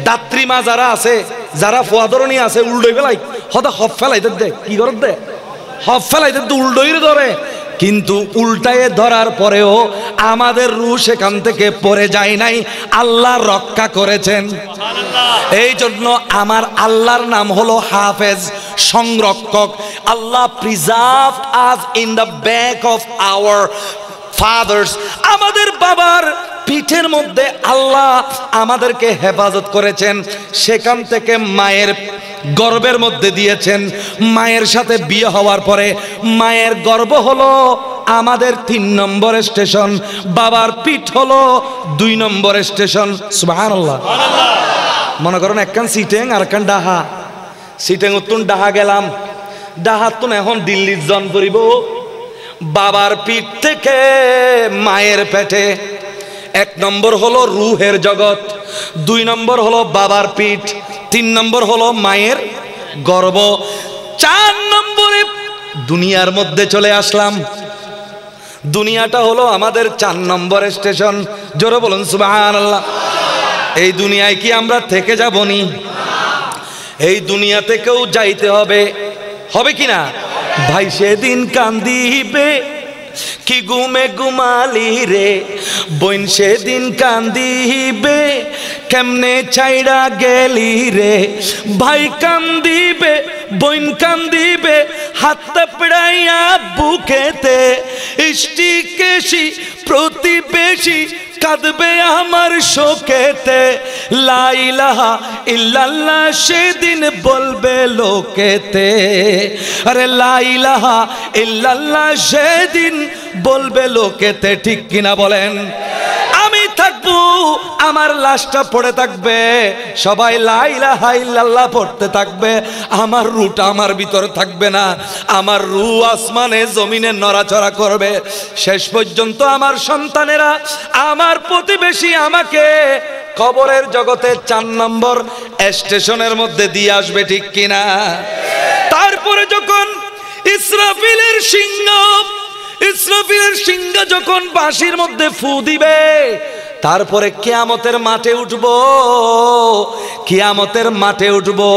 দাত্রীমা যারা আছে, যারা ফোয়াদরণী আছে, উল্টোই ফেলাই হয়তো হফ ফেলাইতে দে, কি করে দে, হফ ফেলাইতে উল্টোই ধরে, কিন্তু উল্টায়ে ধরার পরেও আমাদের রূহ সেখান থেকে পড়ে যায় নাই, আল্লাহ রক্ষা করেছেন। এই জন্য আমার আল্লাহর নাম হলো হাফেজ, সংরক্ষক। Allah preserve us in the back of our fathers. আমাদের বাবার পিঠের মধ্যে আল্লাহ আমাদেরকে হেফাজত করেছেন, সেখান থেকে মায়ের গর্ভের মধ্যে দিয়েছেন। মায়ের সাথে বিয়ে হওয়ার পরে মায়ের গর্ভ হলো আমাদের 3 নম্বর স্টেশন, বাবার পিঠ হলো 2 নম্বর স্টেশন। সুবহানাল্লাহ। মনে করেন একখান সিটেং আর একখান ডাহা। সিটেং উত্তুন ডাহা গেলাম, ডাহাতুন এখন দিল্লির জন করিব। বাবার পিঠ থেকে মায়ের পেটে 1 নম্বর হলো রুহের জগৎ, 2 নম্বর হলো বাবার পিঠ, 3 নম্বর হলো মায়ের গর্ভ, 4 নম্বরে দুনিয়ার মধ্যে চলে আসলাম। দুনিয়াটা হলো আমাদের 4 নম্বর স্টেশন। জোরে বলুন সুবহানাল্লাহ। এই দুনিয়ায় কি আমরা থেকে যাবনি? এই দুনিয়া থেকেও যাইতে হবে, হবে কি না ভাই? সেদিন কান্দিবে কি ঘুমে ঘুমালি রে বইন, সেদিন কান্দিবে কেমনে ছাইড়া গেলি রে ভাই, কান্দিবে বইন কান্দিবে হাতটা পেড়াইয়া বুকেতে, ইষ্টি কেশি প্রতিবেশী কাঁদবে আমার শোকেতে, লা ইলাহা ইল্লাল্লাহ সেদিন বলবে লোকেতে, আরে লা ইলাহা ইল্লাল্লাহ সেদিন বলবে লোকেতে, ঠিক কিনা বলেন? আমি থাকবো, আমার লাশটা পড়ে থাকবে, সবাই লা ইলাহা ইল্লাল্লাহ পড়তে থাকবে, আমার রূহটা আমার ভিতরে থাকবে না, আমার রূহ আসমানে জমিনে নড়াচড়া করবে। শেষ পর্যন্ত আমার সন্তানেরা, আমার প্রতিবেশী আমাকে কবরের জগতে 4 নম্বর স্টেশনের মধ্যে দিয়ে আসবে, ঠিক কিনা? তারপরে যখন ইসরাফিলের সিংহ যখন বাঁশির মধ্যে ফু দিবে, তারপরে কিয়ামতের মাঠে উঠবো, কিয়ামতের মাঠে উঠবো।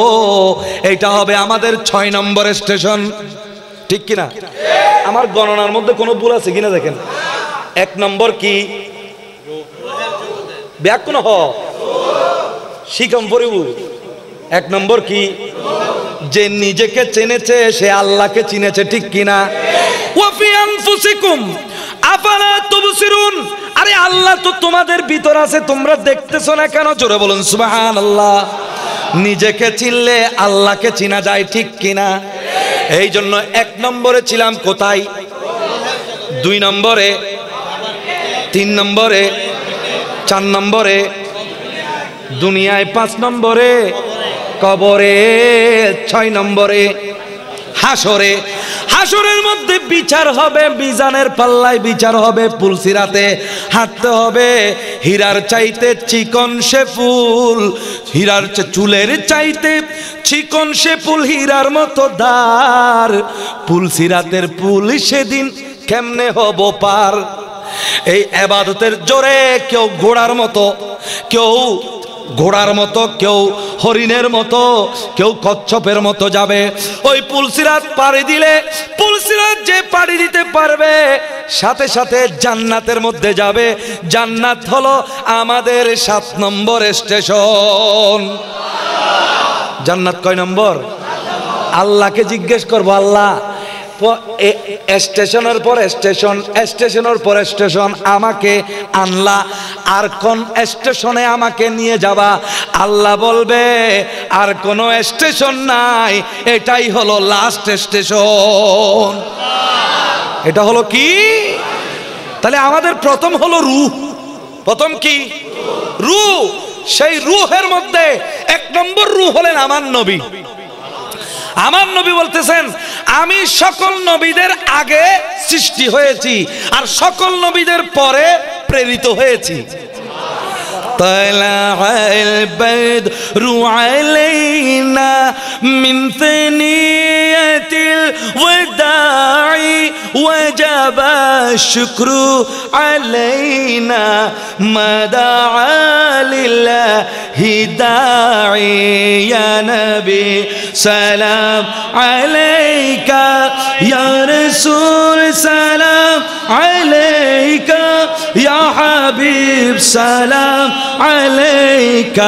এটা হবে আমাদের 6 নম্বর স্টেশন, ঠিক কিনা? আমার গণনার মধ্যে কোনো ভুল আছে কিনা দেখেন। 1 নম্বর কি? ব্যাকুন হ শিকম পরিবু। 1 নম্বর কি? যে নিজেকে চিনেছে সে আল্লাহকে চিনেছে, ঠিক কিনা? ওয়াফি আনফুসিকুম আফালা তুবসিরুন। আরে আল্লাহ তো তোমাদের ভিতর আছে, তোমরা দেখতেছো না কেন? জোরে বলুন সুবহানাল্লাহ। নিজেকে চিনলে আল্লাহকে চিনা যায়, ঠিক কিনা? এই জন্য 1 নম্বরে ছিলাম কোথায়, 2 নম্বরে, 3 নম্বরে, 4 নম্বরে দুনিয়ায়, 5 নম্বরে কবরে, 6 নম্বরে হাসরে। হাসরের মধ্যে বিচার হবে, মিজানের পাল্লায় বিচার হবে, পুলসিরাতে হাঁটতে হবে। হীরার চাইতে চিকন সে ফুল, হীরার চুলের চাইতে চিকন সে ফুল, হীরার মতো দার, পুলসিরাতের পুল সেদিন কেমনে হব পার। এই ইবাদতের জোরে কেউ ঘোড়ার মতো, কেউ ঘোড়ার মতো, কেউ হরিণের মতো, কেউ কচ্ছপের মতো যাবে। ওই পুলসিরাত পাড়ি দিলে, পুলসিরাত যে পাড়ি দিতে পারবে সাথে সাথে জান্নাতের মধ্যে যাবে। জান্নাত হলো আমাদের 7 নম্বর স্টেশন। জান্নাত কয় নম্বর? আল্লাহকে জিজ্ঞেস করবো, আল্লাহ স্টেশনের পর স্টেশন, স্টেশনের পর স্টেশন আমাকে আনলা, আর কোন স্টেশনে আমাকে নিয়ে যাবা? আল্লাহ বলবে আর কোনো স্টেশন নাই, এটাই হলো লাস্ট স্টেশন। এটা হলো কি? তাহলে আমাদের প্রথম হলো রূহ। প্রথম কি? রূহ। সেই রূহের মধ্যে এক নম্বর রূহ হলেন আমার নবী। আমার নবী বলতেছেন আমি সকল নবীদের আগে সৃষ্টি হয়েছি আর সকল নবীদের পরে প্রেরিত হয়েছি। طلع البدر علينا من ثنية الوداع وجب الشكر علينا ما دعا لله داعي يا نبي سلام عليك يا رسول سلام عليك يا حبيب سلام عليك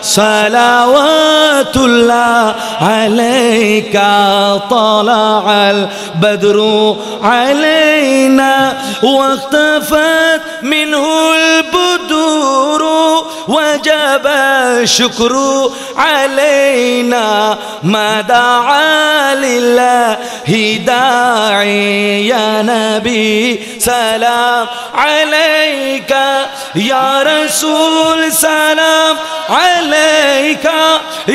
صلوات الله عليك طلع البدر علينا واختفت منه البدور وجب الشكر علينا ما دعا لله داعي يا نبي سلام عليك يا رسول سلام عليك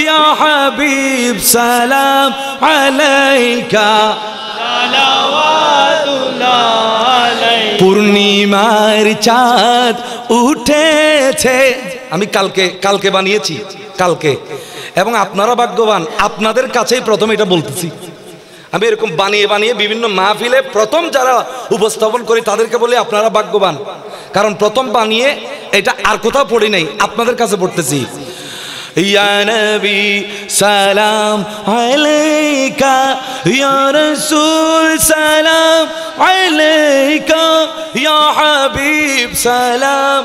يا حبيب سلام عليك صلوات الله عليك পূর্ণিমার চাঁদ উঠেছে। আমি কালকে বানিয়েছি কালকে, এবং আপনারা ভাগ্যবান, আপনাদের কাছেই প্রথম এটা বলতেছি। আমি এরকম বানিয়ে বানিয়ে বিভিন্ন মাহফিলে প্রথম যারা উপস্থাপন করি তাদেরকে বলি আপনারা ভাগ্যবান, কারণ প্রথম বানিয়ে এটা আর কোথাও পড়ি নাই, আপনাদের কাছে পড়তেছি। ইয়া নবী সালাম আলাইকা ইয়া রাসূল সালাম আলাইকা ইয়া হাবিব সালাম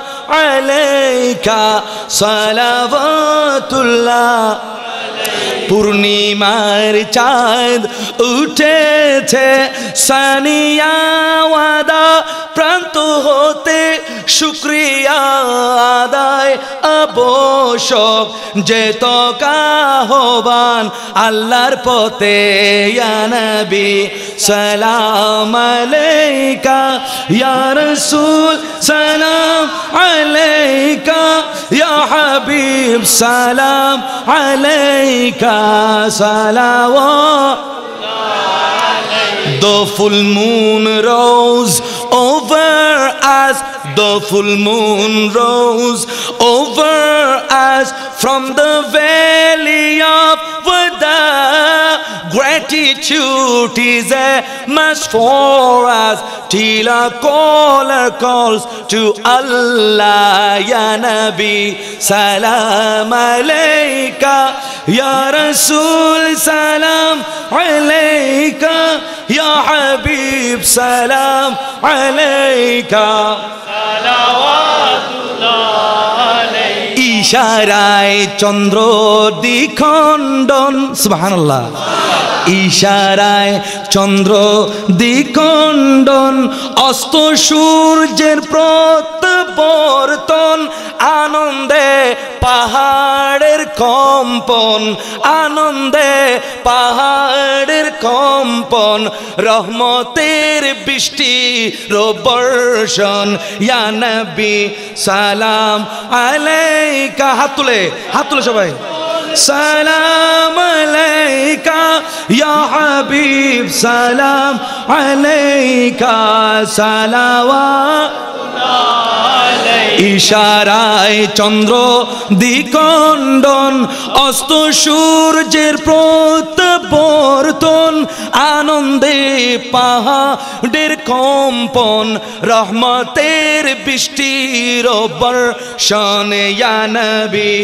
আলাইকা সালাওয়াতুল্লাহ। পূর্ণিমার চাঁদ উঠেছে সানিয়া ওয়াদা প্রান্ত হতে শুকরিয়া আদায় আবশ্যক, যেত কাহবান আল্লাহর পথে। ইয়া নবী সালাম আলাইকা ইয়া রাসূল সালাম আলাইকা ইয়া হাবিব সালাম আলাইকা salawat. The full moon rose over us, the full moon rose over us from the valley of Wada. Gratitude is a must for us till our caller calls to Allah. Ya Nabi salam alayka ya Rasul salam alayka ya Habib salam alayka salawatullah alayka. ইশারায় চন্দ্র দ্বিখণ্ডন, সুবহানাল্লাহ। ইশারায় চন্দ্র দ্বিখণ্ডন, অস্ত সূর্যের প্রত্যাবর্তন, আনন্দে পাহাড়ের কম্পন, আনন্দে পাহাড়ের কম্পন, রহমতের বৃষ্টি বর্ষণ। ইয়া নবী সালাম আলাইকা, হাত তুলে সবাই, সালাম আলাইকা ইয়া হাবিব সালাম আলাইকা সালাওয়াতুল্লাহ আলাইকা। ইশারায় চন্দ্র দ্বিখণ্ডন, অস্ত সূর্যের প্রত্যাবর্তন, আনন্দে পাহাড়ের কম্পন, রহমতের বৃষ্টির বর্ষণ। ইয়া নবী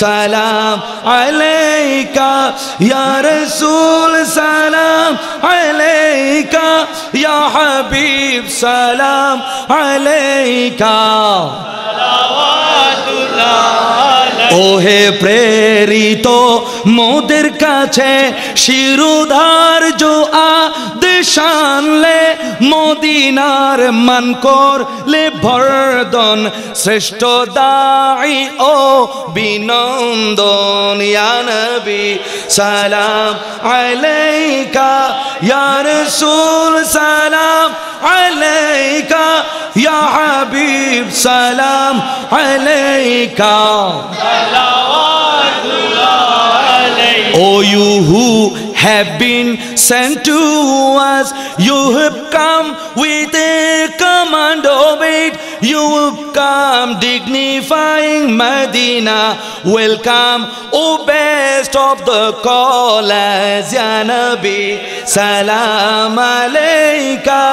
সালাম আলাইকা ইয়া রাসূল সালাম আলাইকা ইয়া হাবিব সালাম আলাইকা সালাওয়াতুল্লাহ আলাইকা। ওহে প্রেরিত মোদের কাছে শিরোধার্য আদেশ শানলে মদিনার মান করলে বর্ধন শ্রেষ্ঠ দাঈ ও বিনন্দন ইয়া নবী সালাম আলাইকা ইয়া রাসূল সালাম আলাইকা ইয়া হাবিব সালাম আলাইকা Oh, you who have been sent to us, you have come with a command of it. You have come dignifying Medina. Welcome, O best of the callers, Ya Nabi. Salam alayka,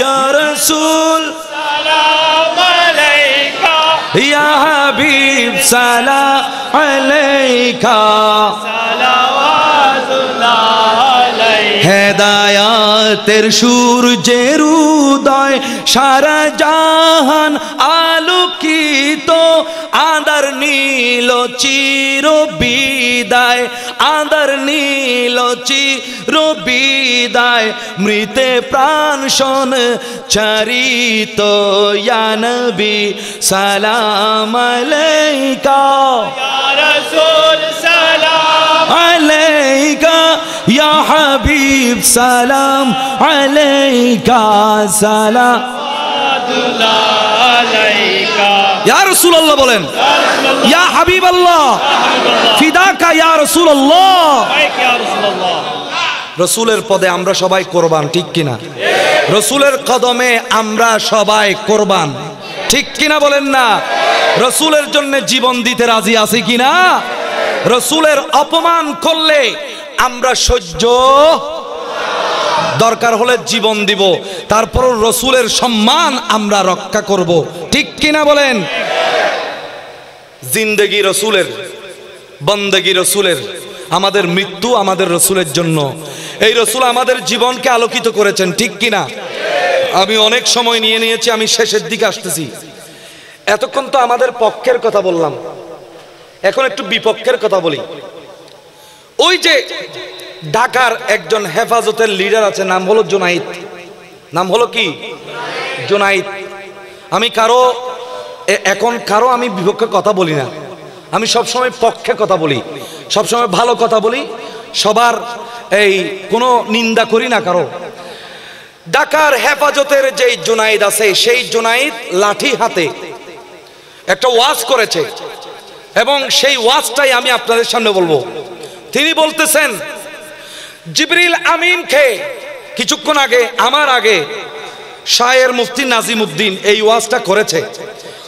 Ya Rasul. Salam alayka, Ya Habib. Salam alayka. হেদায়াতের সূর্যের উদয় সারা জাহান আলোকিত আঁধার নীল চির বিদায় আঁধার নীল চির বিদায় মৃতে প্রাণ শোন চারিত ইয়া নবী সালাম আলাইকা ইয়া রাসূল সালাম আলাইকা ইয়া হাবিব সালাম আলাইকা সালাম ইয়া রাসূলুল্লাহ বলেন ইয়া হাবিবাল্লাহ ফিদাকা ইয়া রাসূলুল্লাহ রাসূলের পদে আমরা সবাই কোরবান ঠিক কিনা রাসূলের কদমে আমরা সবাই কোরবান ঠিক কিনা বলেন না রাসূলের জন্য জীবন দিতে রাজি আছি কিনা রাসূলের অপমান করলে আমরা সহ্য দরকার হলে জীবন দিব তারপর রাসূলের সম্মান আমরা রক্ষা করব ঠিক কিনা বলেন জিন্দেগি রাসূলের বন্দেগি রাসূলের আমাদের মৃত্যু আমাদের রাসূলের জন্য এই রাসূল আমাদের জীবনকে আলোকিত করেছেন ঠিক কিনা আমি অনেক সময় নিয়ে নিয়েছি আমি শেষের দিকে আসতেছি এতক্ষণ তো আমাদের পক্ষের কথা বললাম এখন একটু বিপক্ষের কথা বলি ওই যে ঢাকার একজন হেফাজতের লিডার আছে নাম হলো জুনাইদ নাম হলো কি জুনাইদ আমি কারো আমি বিপক্ষে কথা বলি না আমি সব সময় পক্ষে কথা বলি সব সময় ভালো কথা বলি সবার এই কোনো নিন্দা করি না কারো ঢাকার হেফাজতের যেই জুনাইদ আছে সেই জুনাইদ লাঠি হাতে একটা ওয়াজ করেছে এবং সেই ওয়াজটাই আমি আপনাদের সামনে বলবো তিনি বলতেছেন জিবরিল আমিনকে কিছুক্ষণ আগে আমার আগে শায়ের মুফতি নাজিমউদ্দিন এই ওয়াজটা করেছে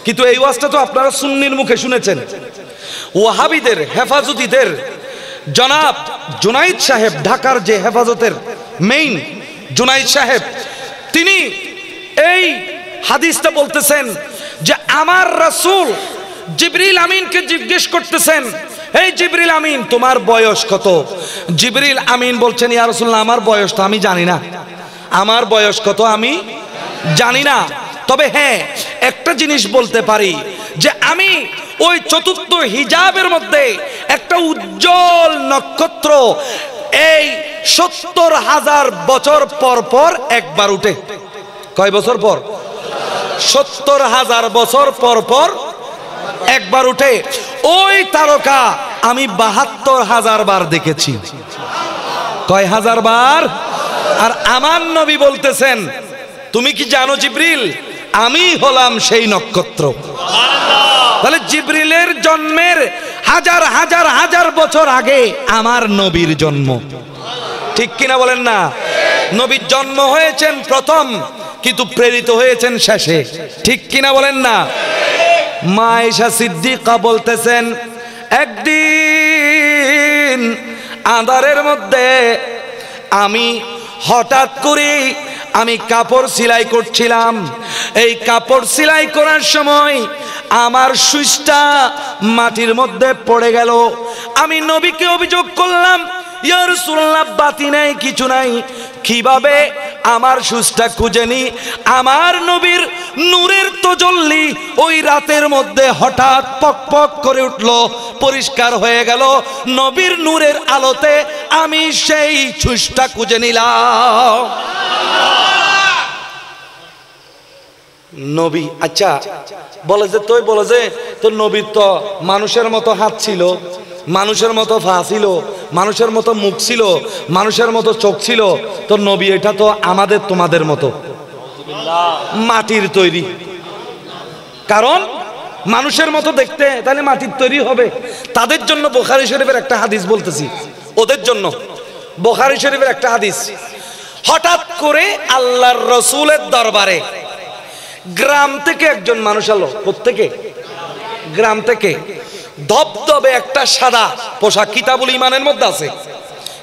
কিন্তু এই ওয়াজটা তো আপনারা সুন্নির মুখে শুনেছেন ওয়াহাবিদের হেফাজতীদের জনাব জুনাইদ সাহেব ঢাকার যে হেফাজতের মেইন জুনাইদ সাহেব তিনি এই হাদিসটা বলতেছেন যে আমার রাসূল জিবরিল আমিনকে জিজ্ঞেস করতেছেন এই জিবরিল আমিন তোমার বয়স কত জিবরিল আমিন বলছেন ইয়া রাসূলুল্লাহ আমার বয়স তো আমি জানি না আমার বয়স কত আমি জানি না তবে হ্যাঁ একটা জিনিস বলতে পারি যে আমি ওই চতুর্থ হিজাবের মধ্যে একটা উজ্জ্বল নক্ষত্র এই ৭০,০০০ বছর পর পর একবার উঠে কয় বছর পর ৭০,০০০ বছর পর পর একবার উঠে ওই তারকা আমি ৭২,০০০ বার দেখেছি কয় হাজার বার আর আমার নবী বলতেছেন তুমি কি জানো জিবরিল আমি হলাম সেই নক্ষত্র তাহলে জিবরিলের জন্মের হাজার হাজার হাজার বছর আগে আমার নবীর জন্ম ঠিক কিনা বলেন না নবীর জন্ম হয়েছেন প্রথম কিন্তু প্রেরিত হয়েছেন শেষে ঠিক কিনা বলেন না মা আয়েশা সিদ্দিকা বলতেছেন একদিন আঁধারের মধ্যে আমি হঠাৎ করে আমি কাপড় সেলাই করছিলাম এই কাপড় সেলাই করার সময় আমার সুইচটা মাটির মধ্যে পড়ে গেল আমি নবীকে অভিযোগ করলাম ইয়া রাসূলুল্লাহ বাতি নাই কিছু নাই কিভাবে আমার সুইচটা খুঁজে নি আমার নবীর নূরের তাজাল্লি ওই রাতের মধ্যে হঠাৎ পকপক করে উঠল পরিষ্কার হয়ে গেল নবীর নূরের আলোতে আমি সেই সুইচটা খুঁজে নিলাম নবী। আচ্ছা বলে যে তুই বলে যে তোর নবীর তো মানুষের মতো হাত ছিল, মানুষের মতো পা ছিল, মানুষের মতো মুখ ছিল, মানুষের মতো চোখ ছিল, তোর নবী এটা তো আমাদের তোমাদের মতো মাটির তৈরি। কারণ মানুষের মতো দেখতে, তাহলে মাটির তৈরি হবে। তাদের জন্য বুখারী শরীফের একটা হাদিস বলতেছি, ওদের জন্য বুখারী শরীফের একটা হাদিস। হঠাৎ করে আল্লাহর রসুলের দরবারে গ্রাম থেকে একজন মানুষ এলো। কোত্থেকে? গ্রাম থেকে। ধবধবে একটা সাদা পোশাক, কিতাবুল ঈমানের মধ্যে আছে,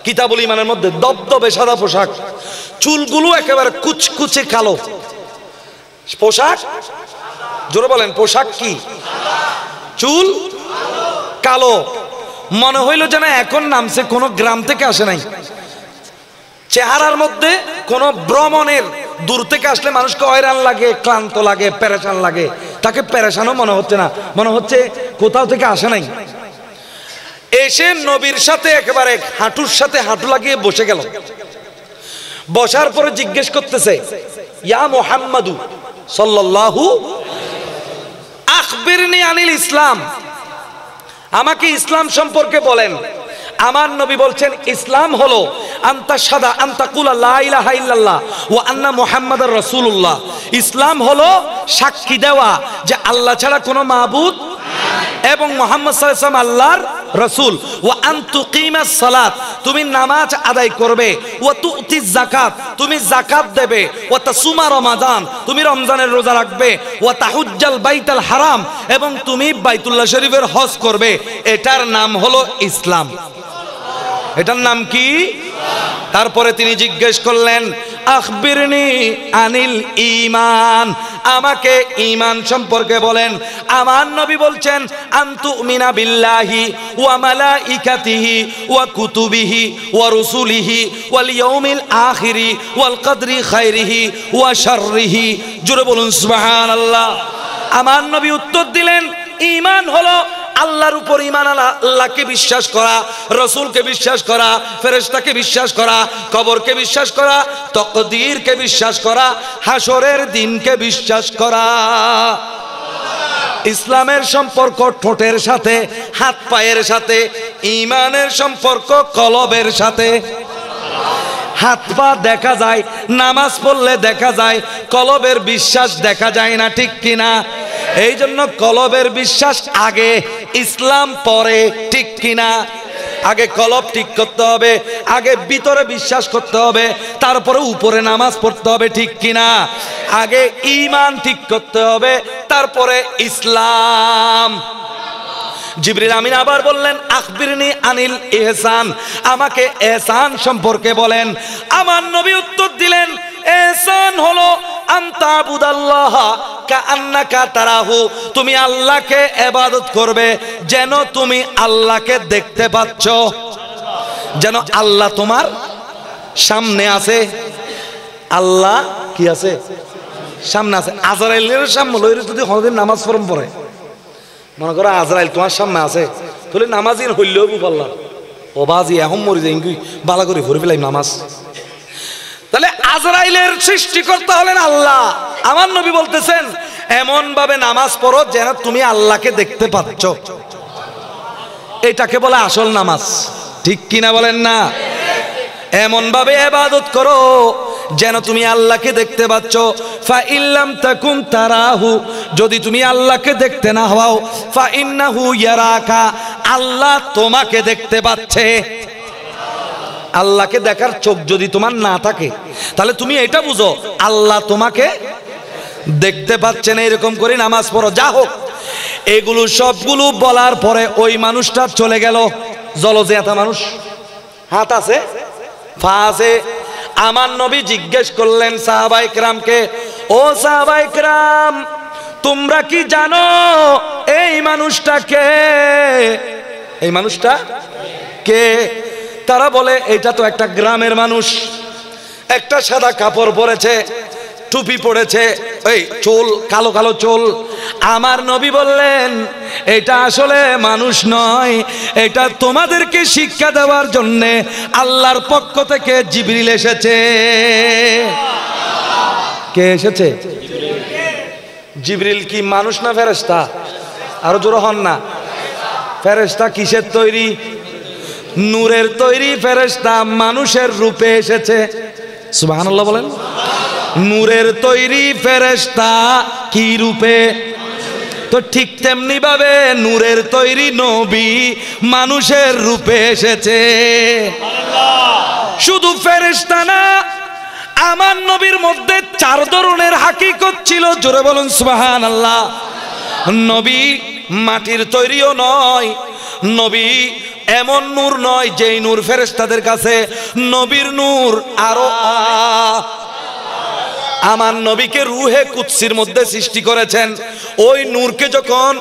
কিতাবুল ঈমানের মধ্যে ধবধবে সাদা পোশাক, চুলগুলো একেবারে কুচকুচে কালো। পোশাক জোরে বলেন, পোশাক কি? চুল কালো। মনে হইল যেন এখন নামছে, কোনো গ্রাম থেকে আসে নাই। চেহারার মধ্যে কোনো ভ্রমণের, দূর থেকে আসলে মানুষকে হয়রান লাগে, ক্লান্ত লাগে, পেরেশান লাগে। তাকে পেরেশানও মনে হচ্ছে না, মনে হচ্ছে কোথাও থেকে আসে নাই। এসে নবীর সাথে একেবারে হাঁটুর সাথে হাঁটু লাগিয়ে বসে গেল। বসার পরে জিজ্ঞেস করতেছে, ইয়া মুহাম্মাদু সাল্লাল্লাহু আখবিরনি আনিল ইসলাম, আমাকে ইসলাম সম্পর্কে বলেন। আমার নবী বলছেন ইসলাম হলো আনতা শাদা আনতা কুলা লা ইলাহা ইল্লাল্লাহ ওয়া আন্না মুহাম্মাদার রাসূলুল্লাহ। ইসলাম হলো সাক্ষী দেওয়া যে আল্লাহ ছাড়া কোনো মাবুদ এবং মুহাম্মদ সাল্লাল্লাহু আলাইহি ওয়াসাল্লাম আল্লাহর রাসূল। ওয়া আন তুকিমাস সালাত, তুমি নামাজ আদায় করবে। ওয়া তুতিজ যাকাত, তুমি যাকাত দেবে। ওয়া তাসুমা রমাদান, তুমি রমজানের রোজা রাখবে। ওয়া তাহুজ্জাল বাইতুল হারাম, এবং তুমি বাইতুল্লাহ শরীফের হজ করবে। এটার নাম হলো ইসলাম। এটার নাম কি? তারপরে তিনি জিজ্ঞেস করলেন, আখবিরনি আনিল ঈমান, আমাকে ঈমান সম্পর্কে বলেন। আমার নবী বলছেন আনতুমিনা বিল্লাহি ওয়া মালাইকাতিহি ওয়া কুতুবিহি ওয়া রুসুলিহি ওয়াল ইয়াউমিল আখিরি ওয়াল কদরি খাইরিহি ওয়া শাররিহি। জোরে বলুন সুবহানাল্লাহ। আমার নবী উত্তর দিলেন, ঈমান হলো আল্লাহর উপর ঈমান আনা, আল্লাহকে বিশ্বাস করা, রসুলকে বিশ্বাস করা, ফেরেশতাকে বিশ্বাস করা, কবরকে বিশ্বাস করা, তকদীরকে বিশ্বাস করা, হাসরের দিনকে বিশ্বাস করা। ইসলামের সম্পর্ক ঠোঁটের সাথে, হাত পায়ের সাথে। ঈমানের সম্পর্ক কলবের সাথে। হাত পা দেখা যায়, নামাজ পড়লে দেখা যায়, কলবের বিশ্বাস দেখা যায় না, ঠিক কিনা? এই জন্য কলবের বিশ্বাস আগে, ইসলাম পরে, ঠিক কিনা? আগে কলব ঠিক করতে হবে, আগে ভিতরে বিশ্বাস করতে হবে, তারপরে উপরে নামাজ পড়তে হবে, ঠিক কিনা? আগে ঈমান ঠিক করতে হবে, তারপরে ইসলাম। জিবরিল আমিন আবার বললেন, আখবিরনি আনিল ইহসান, আমাকে ইহসান সম্পর্কে বলেন। আমার নবী উত্তর দিলেন, ইহসান হলো আনতাবুদাল্লাহ কাআন্নাকা তারাহু, তুমি আল্লাহকে ইবাদত করবে যেন তুমি আল্লাহকে দেখতে পাচ্ছ, যেন আল্লাহ তোমার সামনে আছে। আল্লাহ কি আছে? সামনে আছে। আজরাইলের সামনে লইরে যদি হরদিন নামাজ পড়ে, মনে করো আজরাইল তোমার সামনে আছে, তাহলে নামাজিন হইলেও বুফাল্লা ও বাজি এখন মরি যাই বালা করে ভরে ফেলাই নামাজ। তাহলে আজরাইলের সৃষ্টিকর্তা হলেন আল্লাহ। আমার নবী বলতেছেন এমন ভাবে নামাজ পড়ো যেন তুমি আল্লাহকে দেখতে পাচ্ছ। এটাকে বলে আসল নামাজ, ঠিক কিনা বলেন না? এমন ভাবে ইবাদত করো যেন তুমি আল্লাহকে দেখতে পাচ্ছ। ফা ইল্লাম তাকুন তারাহু, যদি তুমি আল্লাহকে দেখতে না হও, ফা ইন্নাহু ইয়ারাকা, আল্লাহ তোমাকে দেখতে পাচ্ছে। আল্লাহকে দেখার চোখ যদি তোমার না থাকে, তাহলে তুমি এটা বুঝো আল্লাহ তোমাকে দেখতে পাচ্ছেন। এরকম করে নামাজ পড়ো। যা হোক, এগুলো সবগুলো বলার পরে ওই মানুষটা চলে গেল। জলজেতা মানুষ, হাত আছে, পা আছে। আমার নবী জিজ্ঞেস করলেন সাহাবায়ে কেরামকে, ও সাহাবায়ে কেরাম, তোমরা কি জানো এই মানুষটা কে? এই মানুষটা কে? তারা বলে এটা তো একটা গ্রামের মানুষ, একটা সাদা কাপড় পরেছে, টুপি পড়েছে, এই চুল কালো কালো চুল। আমার নবী বললেন এটা আসলে মানুষ নয়, এটা তোমাদেরকে শিক্ষা দেওয়ার জন্য আল্লাহর পক্ষ থেকে জিবরিল এসেছে। কে এসেছে? জিবরিল কি মানুষ না ফেরেশতা? আরো জোরে হন না। ফেরেশতা কিসের তৈরি? নূরের তৈরি ফেরেশতা মানুষের রূপে এসেছে। সুবহানাল্লাহ বলেন। নূরের তৈরি ফেরেশতা কি রূপে? তো ঠিক তেমনি ভাবে নূরের তৈরি নবী মানুষের রূপে এসেছে। শুধু ফেরেশতা না, আমার নবীর মধ্যে 4 ধরনের হাকিকত ছিল। জোরে বলুন সুবহানাল্লাহ। নবী মাটির তৈরিও নয়, নবী এমন নূর নয় যেই নূর ফেরেশতাদের কাছে। নবীর নূর আরো আমার নবীকে রুহে কুদসির মধ্যে সৃষ্টি করেছেন। ওই নূরকে যখন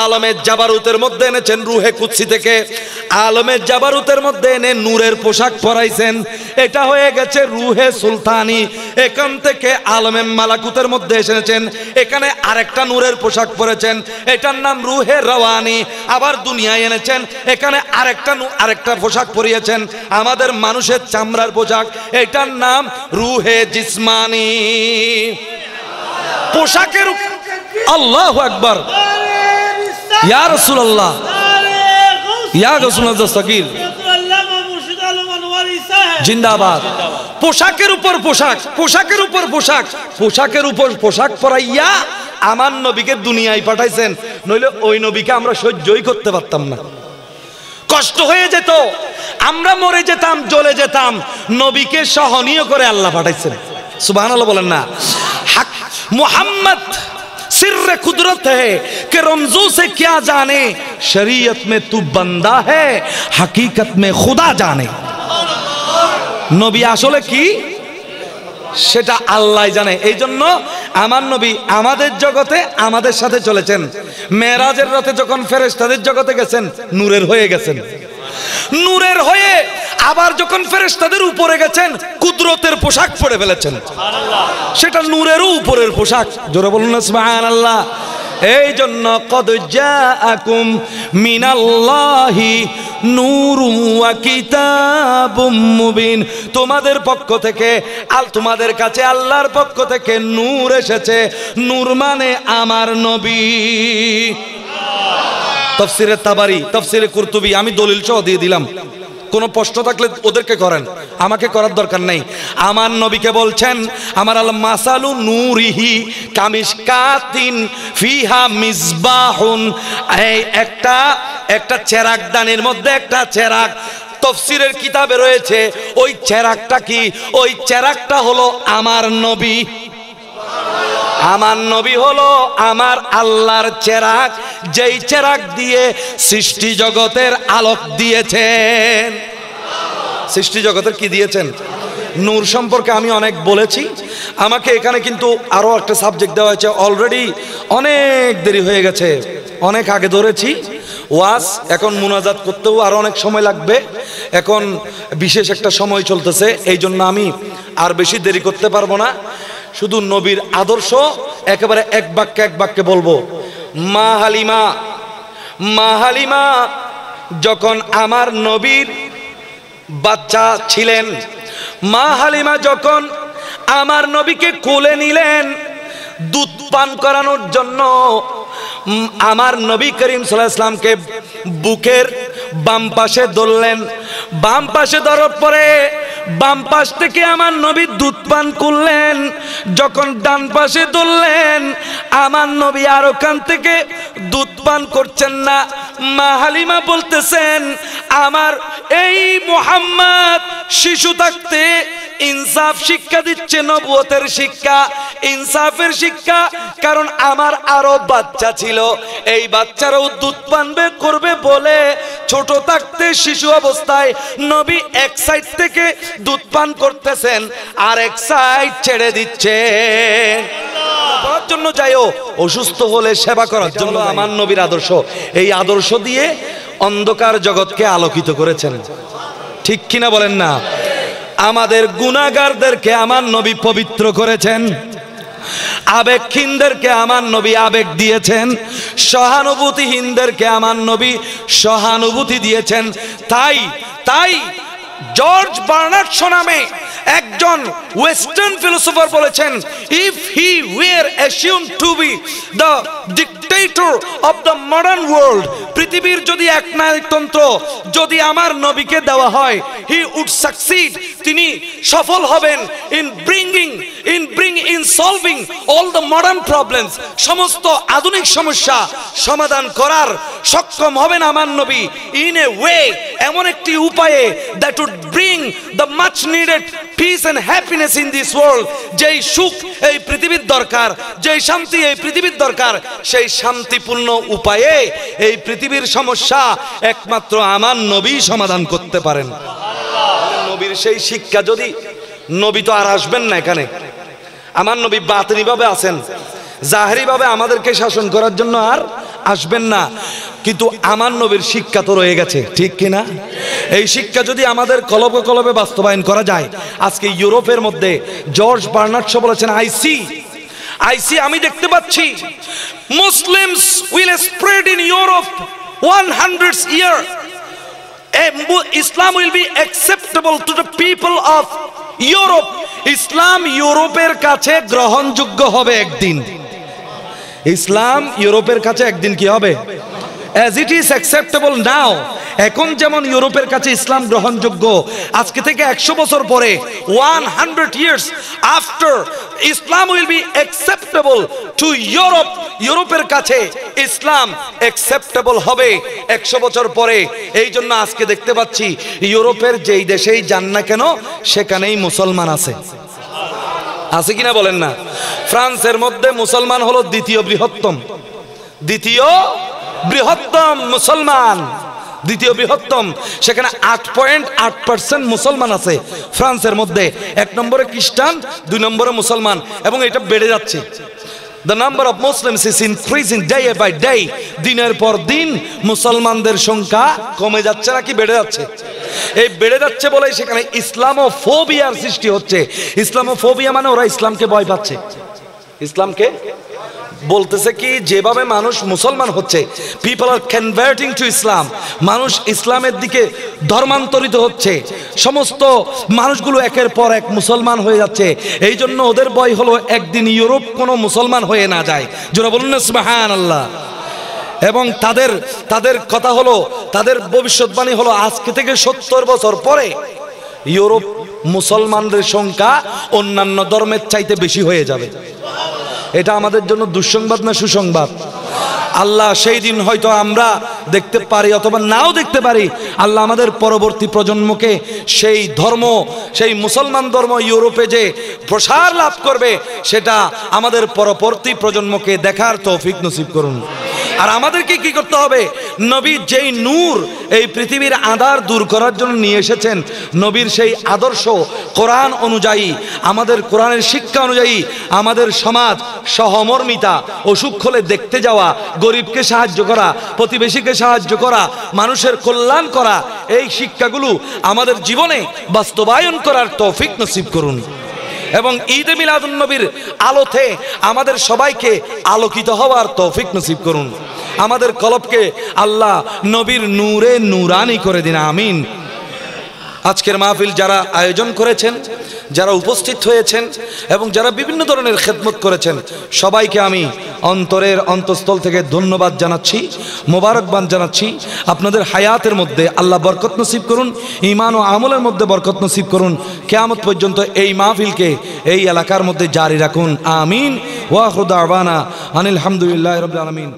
আলমের জাবারুতের মধ্যে এনেছেন, রুহে কুদসি থেকে আলমের জাবারুতের মধ্যে এনে নূরের পোশাক পরাইছেন। এটা হয়ে গেছে রুহে সুলতানি। এখান থেকে আলমে মালাকুতের মধ্যে এসেছেন, এখানে আরেকটা নূরের পোশাক পরেছেন, এটার নাম রুহে রওয়ানি। আবার দুনিয়ায় এনেছেন, এখানে আরেকটা পোশাক পরিয়েছেন, আমাদের মানুষের চামড়ার পোশাক, এটার নাম রুহে জিসমানি। পোশাকের আল্লাহু আকবার, ইয়া রাসূলুল্লাহ, ইয়া রাসূলুল্লাহ দস্তগীর জিন্দাবাদ। পোশাকের উপর পোশাক, পোশাকের উপর পোশাক, পোশাকের উপর পোশাক পরাইয়া আমার নবীকে দুনিয়ায় পাঠাইছেন। নইলে ওই নবীকে আমরা সহ্যই করতে পারতাম না, কষ্ট হয়ে যেত, আমরা মরে যেতাম, জ্বলে যেতাম। নবীকে সহনীয় করে আল্লাহ পাঠাইছেন। সুবহানাল্লাহ বলেন না। হক মুহাম্মদ सिर्र कुदरत है कि रमजों से क्या जाने, शरीयत में तू बंदा है, हकीकत में खुदा जाने। নবী আসলে কি সেটা আল্লাহ জানে। এই জন্য আমার নবী আমাদের জগতে আমাদের সাথে চলেছেন। মেরাজের রাতে যখন ফেরেশতাদের জগতে গেছেন, নূরের হয়ে গেছেন, নূরের হয়ে আবার যখন ফেরেশতাদের উপরে গেছেন, কুদরতের পোশাক পরে ফেলেছেন। সেটা নূরেরও উপরের পোশাক। জোরে বলুন না সুবহানাল্লাহ। এই জন্য কদ জাআকুম মিনাল্লাহি নূরুন ওয়া কিতাবুম মুবিন, তোমাদের পক্ষ থেকে তোমাদের কাছে আল্লাহর পক্ষ থেকে নূর এসেছে। নূর মানে আমার নবী। তাফসীরে তাবারি, তাফসীরে কুরতুবী আমি দলিল সহ দিয়ে দিলাম। কোনো প্রশ্ন থাকলে ওদেরকে করেন, আমাকে করার দরকার নেই। আমার নবীকে বলছেন আমার আল মাসালু নূরিহি কামিশকাতিন ফিহা মিসবাহুন। এই একটা চেরাগদানির মধ্যে একটা চেরাগ, তাফসীরের কিতাবে রয়েছে। ওই চেরাগটা কি? ওই চেরাগটা হলো আমার নবী। আমার নবী হলো আমার আল্লাহর চেরাগ, যেই চেরাগ দিয়ে সৃষ্টি জগতের আলোক দিয়েছেন। সৃষ্টি জগতের কি দিয়েছেন? নূর সম্পর্কে আমি অনেক বলেছি। আমাকে এখানে কিন্তু আরো একটা সাবজেক্ট দেওয়া হয়েছে। অলরেডি অনেক দেরি হয়ে গেছে, অনেক আগে ধরেছি ওয়াজ। এখন মুনাজাত করতেও আরো অনেক সময় লাগবে। এখন বিশেষ একটা সময় চলতেছে, এই জন্য আমি আর বেশি দেরি করতে পারবো না। শুধু নবীর আদর্শ একেবারে এক বাক্যে বলবো। মা হালিমা যখন আমার নবীর বাচ্চা ছিলেন, মা হালিমা যখন আমার নবীকে কোলে নিলেন দুধ পান করানোর জন্য, আমার নবী করিম সাল্লাল্লাহু আলাইহি ওয়াসাল্লামকে বুকের বাম পাশে ধরলেন। বাম পাশে ধরার পরে বাম পাশ থেকে আমার নবী দুধ পান করলেন। যখন ডান পাশে ধরলেন, আমার নবী আর ওখান থেকে দুধ পান করছেন না। মা হালিমা বলতেছেন আমার এই মুহাম্মদ শিশু থাকতে ইনসাফ শিক্ষা দিচ্ছে, নবুয়তের শিক্ষা, ইনসাফের শিক্ষা। কারণ আমার আরো বাচ্চা ছিল, এই বাচ্চারাও দুধ পান করবে বলে ছোট থাকতে শিশু অবস্থায় নবী এক সাইড থেকে দুধ পান করতেছেন আর এক সাইড ছেড়ে দিচ্ছেন। করার জন্য যাইও, অসুস্থ হলে সেবা করার জন্য। আমার নবীর আদর্শ, এই আদর্শ দিয়ে অন্ধকার জগৎকে আলোকিত করেছেন। ঠিক কিনা বলেন না? আমাদের গুনাহগারদেরকে আমার নবী পবিত্র করেছেন, আবেগহীনদেরকে আমার নবী আবেগ দিয়েছেন, সহানুভূতিহীনদেরকে আমার নবী সহানুভূতি দিয়েছেন। তাই জর্জ বার্নার্ড শো নামে একজন ওয়েস্টার্ন ফিলোসোফার বলেছেন, if he were assumed to be the dictator of the modern world, পৃথিবীর যদি একনায়কতন্ত্র যদি আমার নবীকে দেওয়া হয়, হি উড সাকসিড, তিনি সফল হবেন in solving all the modern problems, সমস্ত আধুনিক সমস্যা সমাধান করার সক্ষম হবেন আমার নবী, ইন এ ওয়ে, এমন একটি উপায়ে that would bring the much needed peace and happiness in this world, যেই সুখ এই পৃথিবীর দরকার, যেই শান্তি এই পৃথিবীর দরকার, সেই শান্তিপূর্ণ উপায়ে এই পৃথিবীর সমস্যা একমাত্র আমার নবী সমাধান করতে পারেন। নবীর সেই শিক্ষা যদি, নবী তো আর আসবেন না এখানে, আমার নবী বাতিনি ভাবে আছেন, জাহেরি ভাবে আমাদেরকে শাসন করার জন্য আর আসবেন না, কিন্তু আমার নবীর শিক্ষা তো রয়ে গেছে, ঠিক কিনা? এই শিক্ষা যদি আমাদের কলবে কলবে বাস্তবায়ন করা যায়, আজকে ইউরোপের মধ্যে জর্জ বার্নার্ড শো বলেছেন, I see, আমি দেখতে পাচ্ছি, Muslims will spread in Europe 100 years. Islam will be acceptable to the people of Europe. ইসলাম ইউরোপের কাছে গ্রহণযোগ্য হবে একদিন। ইসলাম ইউরোপের কাছে একদিন কি হবে? As it is acceptable now, এখন যেমন ইউরোপের কাছে ইসলাম গ্রহণযোগ্য, আজকে থেকে 100 বছর পরে 100 years after, Islam will be acceptable to Europe, ইউরোপের কাছে ইসলাম acceptable হবে 100 বছর পরে। এই জন্য আজকে দেখতে পাচ্ছি ইউরোপের যেই দেশেই যান না কেন সেখানেই মুসলমান আছে, আছে কিনা বলেন না? ফ্রান্সের মধ্যে মুসলমান হলো দ্বিতীয় বৃহত্তম মুসলমান, দ্বিতীয় বৃহত্তম, সেখানে 8.8% মুসলমান আছে ফ্রান্সের মধ্যে। 1 নম্বরে খ্রিস্টান, 2 নম্বরে মুসলমান, এবং এটা বেড়ে যাচ্ছে। The number of Muslims is increasing day by day. দিনের পর দিন মুসলমানদের সংখ্যা কমে যাচ্ছে নাকি বেড়ে যাচ্ছে? এই বেড়ে যাচ্ছে বলে সেখানে ইসলামোফোবিয়ার সৃষ্টি হচ্ছে। ইসলামোফোবিয়া মানে ওরা ইসলামকে ভয় পাচ্ছে। ইসলামকে বলতেছে কি, যেভাবে মানুষ মুসলমান হচ্ছে, people are converting to Islam, মানুষ ইসলামের দিকে ধর্মান্তরিত হচ্ছে, সমস্ত মানুষগুলো একের পর এক মুসলমান হয়ে যাচ্ছে। এই জন্য ওদের ভয় হলো একদিন ইউরোপ কোনো মুসলমান হয়ে না যায়। যারা বলুন না সুবহানাল্লাহ। এবং তাদের কথা হলো, তাদের ভবিষ্যৎবাণী হলো, আজকে থেকে 70 বছর পরে ইউরোপ মুসলমানদের সংখ্যা অন্যান্য ধর্মের চাইতে বেশি হয়ে যাবে। এটা আমাদের জন্য দুঃসংবাদ না সুসংবাদ? আল্লাহ সেই দিন হয়তো আমরা দেখতে পারি অথবা নাও দেখতে পারি, আল্লাহ আমাদের পরবর্তী প্রজন্মকে সেই ধর্ম, সেই মুসলমান ধর্ম ইউরোপে যে প্রসার লাভ করবে, সেটা আমাদের পরবর্তী প্রজন্মকে দেখার তৌফিক নসিব করুন। আর আমাদেরকে কি করতে হবে? নবী যেই নূর এই পৃথিবীর আঁধার দূর করার জন্য নিয়ে এসেছেন, নবীর সেই আদর্শ কোরআন অনুযায়ী, আমাদের কোরআনের শিক্ষা অনুযায়ী আমাদের সমাজ, সহমর্মিতা, অসুখ হলে দেখতে যাওয়া, গরিবকে সাহায্য করা, প্রতিবেশীকে সাহায্য করা, মানুষের কল্যাণ করা, এই শিক্ষাগুলো আমাদের জীবনে বাস্তবায়ন করার তৌফিক নসিব করুন। এবং ঈদে মিলাদুন নবীর আলোতে আমাদের সবাইকে আলোকিত হওয়ার তৌফিক নসিব করুন। আমাদের কলবকে আল্লাহ নবীর নূরে নূরানি করে দিন, আমিন। আজকের মাহফিল যারা আয়োজন করেছেন, যারা উপস্থিত হয়েছেন এবং যারা বিভিন্ন ধরনের খেদমত করেছেন, সবাইকে আমি অন্তরের অন্তঃস্থল থেকে ধন্যবাদ জানাচ্ছি, মোবারকবাদ জানাচ্ছি। আপনাদের হায়াতের মধ্যে আল্লাহ বরকত নসিব করুন, ঈমান ও আমলের মধ্যে বরকত নসিব করুন। কিয়ামত পর্যন্ত এই মাহফিলকে এই এলাকার মধ্যে জারি রাখুন, আমিন। ওয়া আখিরু দাওয়ানা আনিল হামদুলিল্লাহি রাব্বিল আলামিন।